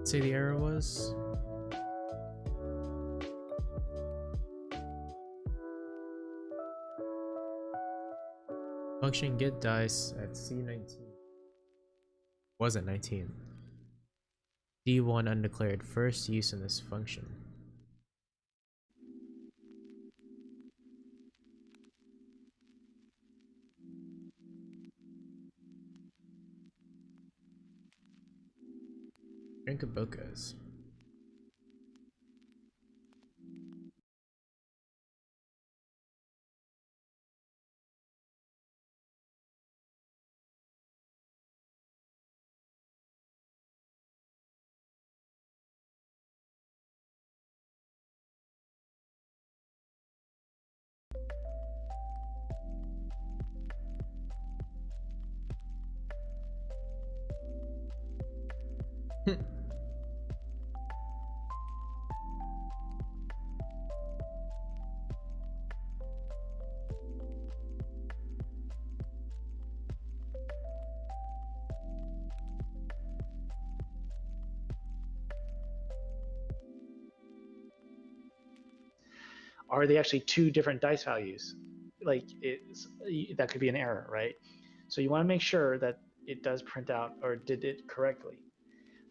say the error was. Function get dice at C19. Wasn't 19. D1 undeclared, first use in this function. Drink a Bocas. Are they actually two different dice values? Like that could be an error, right? So you want to make sure that it does print out or did it correctly.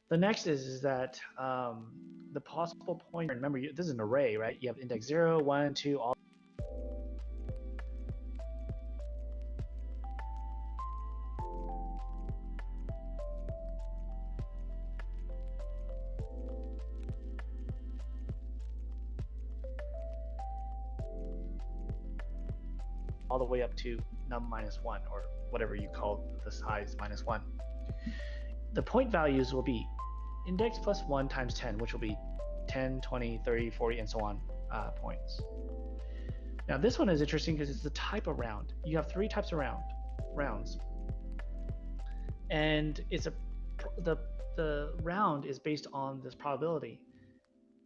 The next is that the possible pointer. Remember, this is an array, right? You have index 0, 1, 2, all the way up to num minus 1, or whatever you call the size minus 1. The point values will be index plus 1 times 10, which will be 10, 20, 30, 40, and so on points. Now this one is interesting because it's the type of round. You have 3 types of rounds, and it's the round is based on this probability.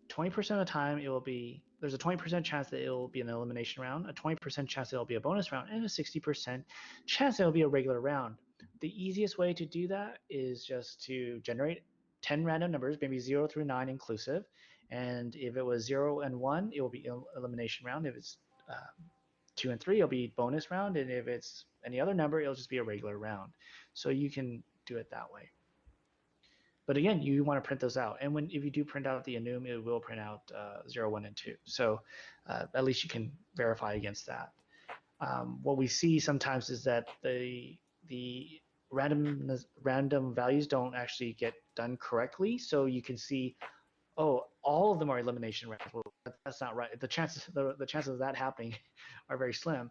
20% of the time it will be, there's a 20% chance that it will be an elimination round, a 20% chance that it will be a bonus round, and a 60% chance that it will be a regular round. The easiest way to do that is just to generate 10 random numbers, maybe 0 through 9 inclusive. And if it was 0 and 1, it will be elimination round. If it's 2 and 3, it'll be bonus round. And if it's any other number, it'll just be a regular round. So you can do it that way. But again, you want to print those out. And if you do print out the enum, it will print out 0, 1, and 2. So at least you can verify against that. What we see sometimes is that the random values don't actually get done correctly. So you can see, oh, all of them are elimination rounds. Well, that's not right. The chances of that happening are very slim.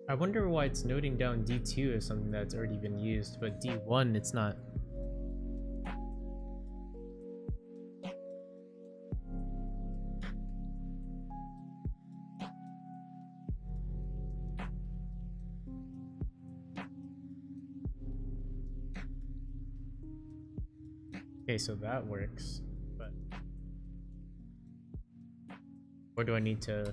I wonder why it's noting down D2 as something that's already been used, but D1 it's not. Okay, so that works, but where do I need to?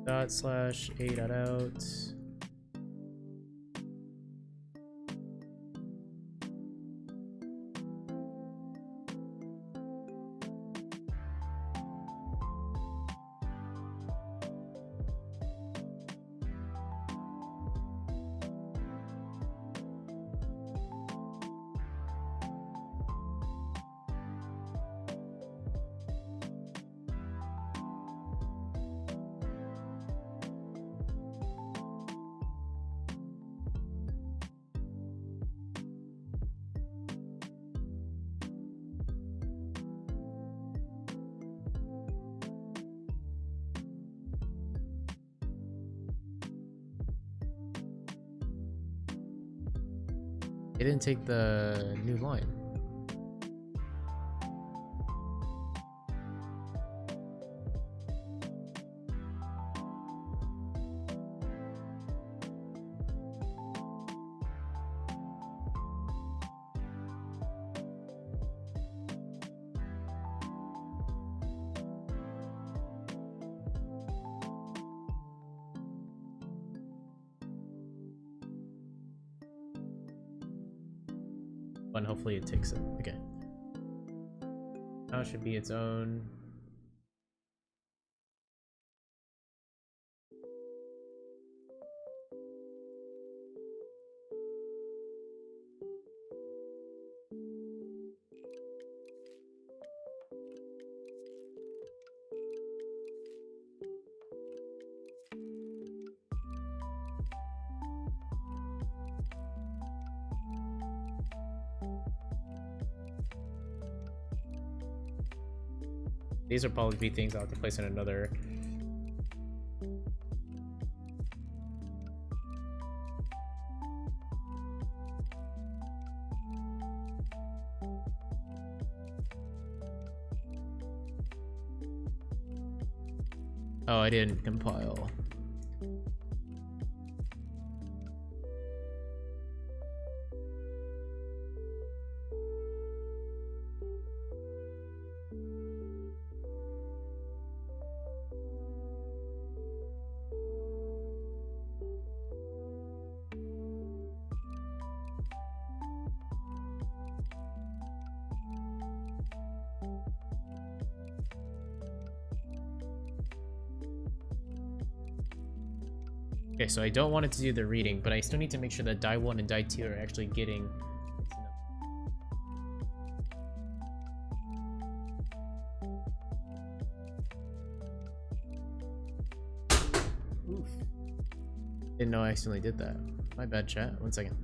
./a.out. It didn't take the new line. And hopefully it takes it. Okay. Now it should be its own. These will probably be things I'll have to place in another. Oh, I didn't compile. Okay, so I don't want it to do the reading, but I still need to make sure that die 1 and die 2 are actually getting. Oof. Didn't know I accidentally did that. My bad, chat. 1 second.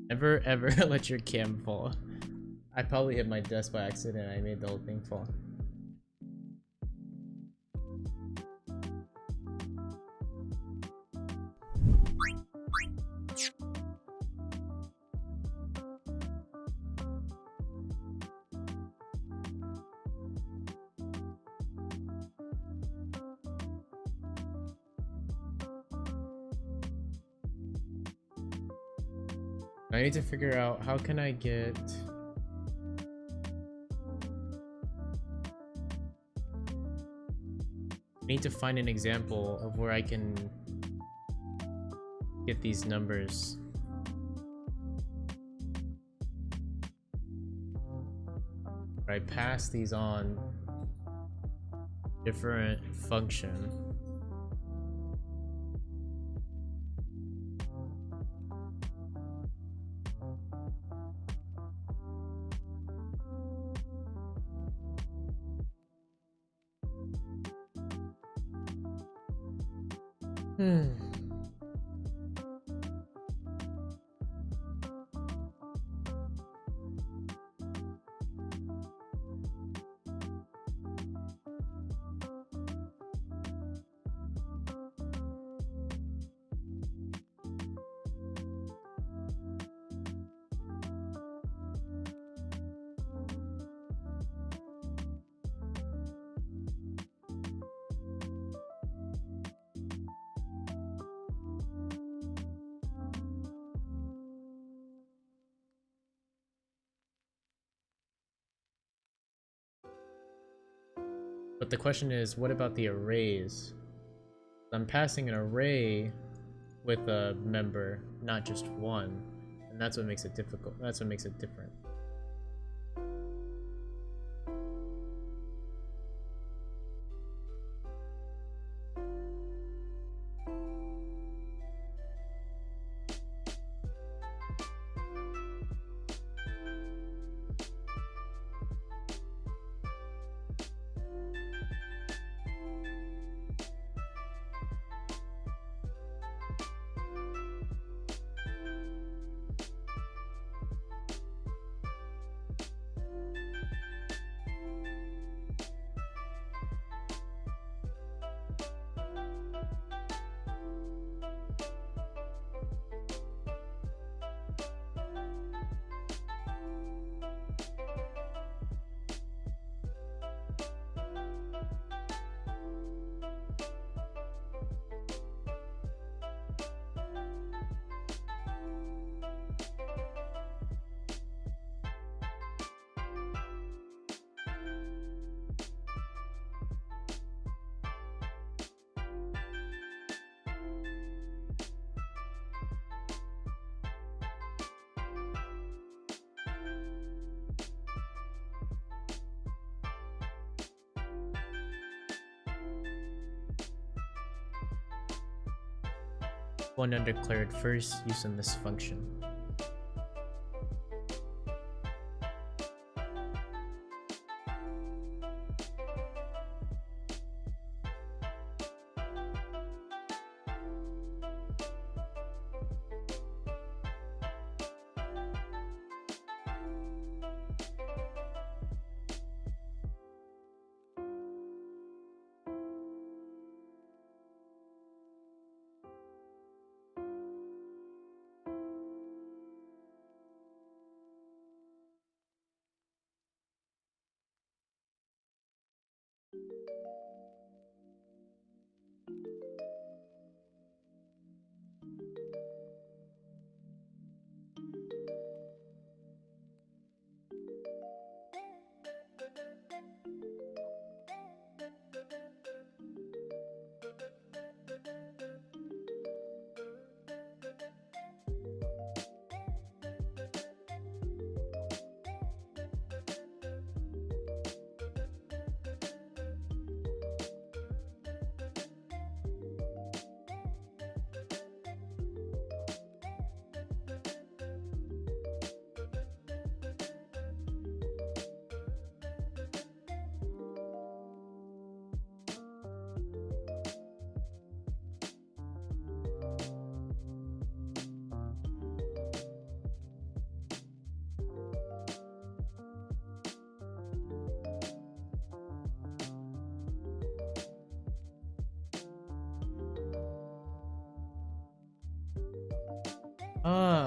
Never ever let your cam fall. I probably hit my desk by accident. I made the whole thing fall. I need to figure out how can I get. I need to find an example of where I can get these numbers. I pass these on different function. But the question is, what about the arrays? I'm passing an array with a member, not just one, and that's what makes it difficult. That's what makes it different. one undeclared first using this function.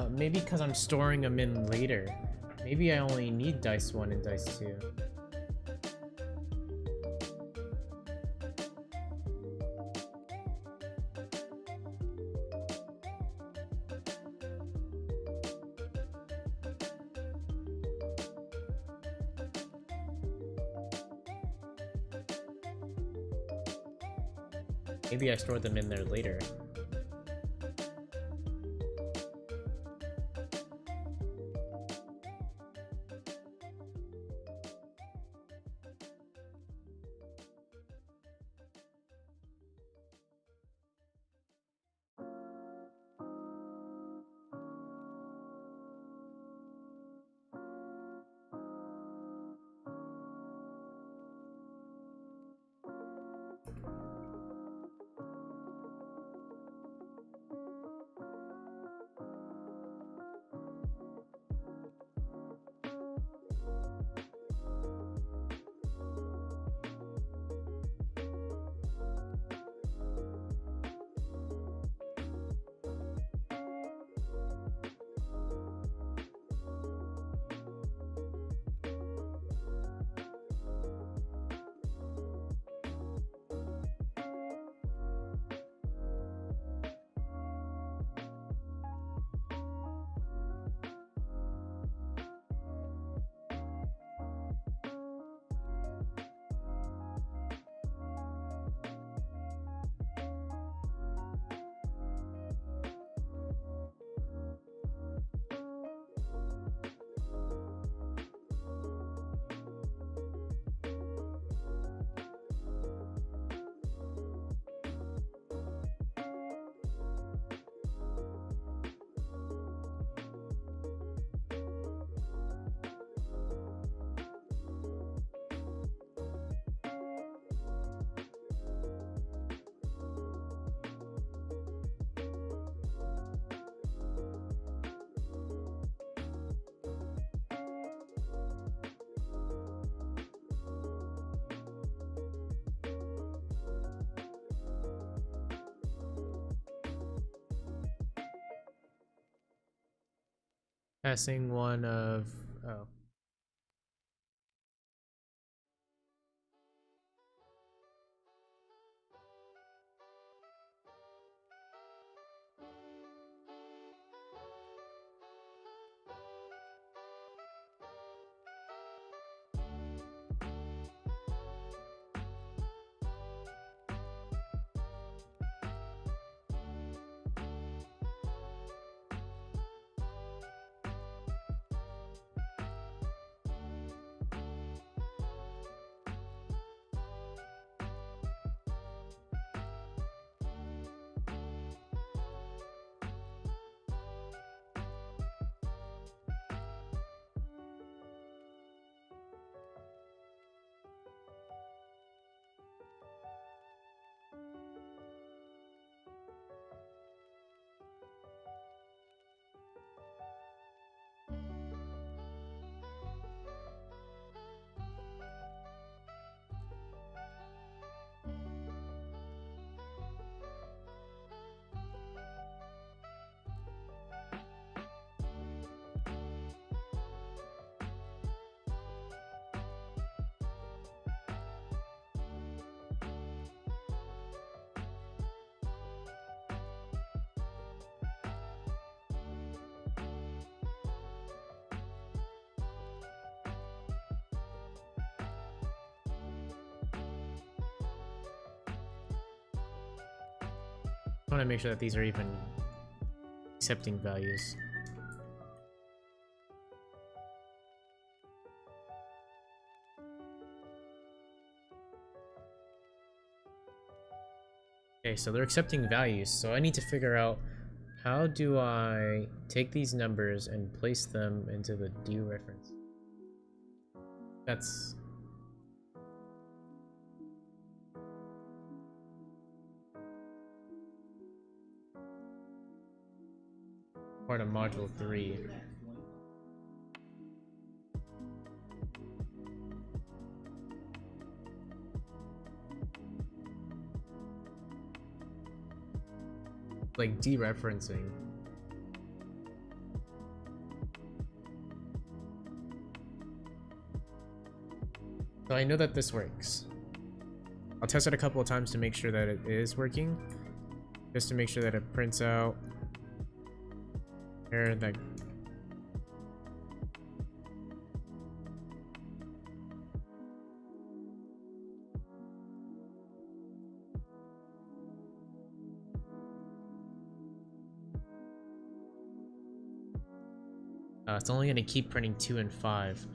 Maybe because I'm storing them in later. Maybe I only need dice 1 and dice 2. Maybe I stored them in there later. Passing one of... oh. I want to make sure that these are even accepting values. Okay, so they're accepting values, so I need to figure out how do I take these numbers and place them into the dereference. That's part of module 3. Like dereferencing. So I know that this works. I'll test it a couple of times to make sure that it is working. Just to make sure that it prints out error that it's only going to keep printing 2 and 5.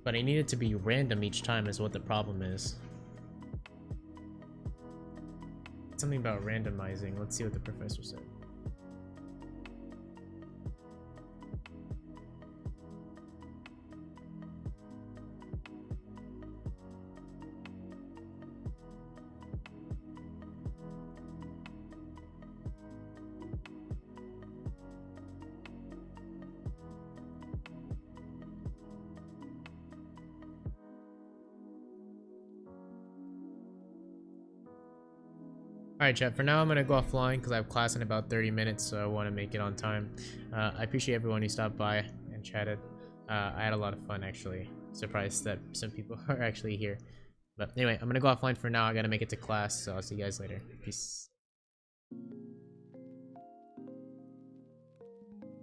But I need it to be random each time is what the problem is. Something about randomizing. Let's see what the professor said. Alright chat, for now I'm gonna go offline because I have class in about 30 minutes, so I want to make it on time. I appreciate everyone who stopped by and chatted. I had a lot of fun actually. Surprised that some people are actually here. But anyway, I'm gonna go offline for now. I gotta make it to class, so I'll see you guys later. Peace.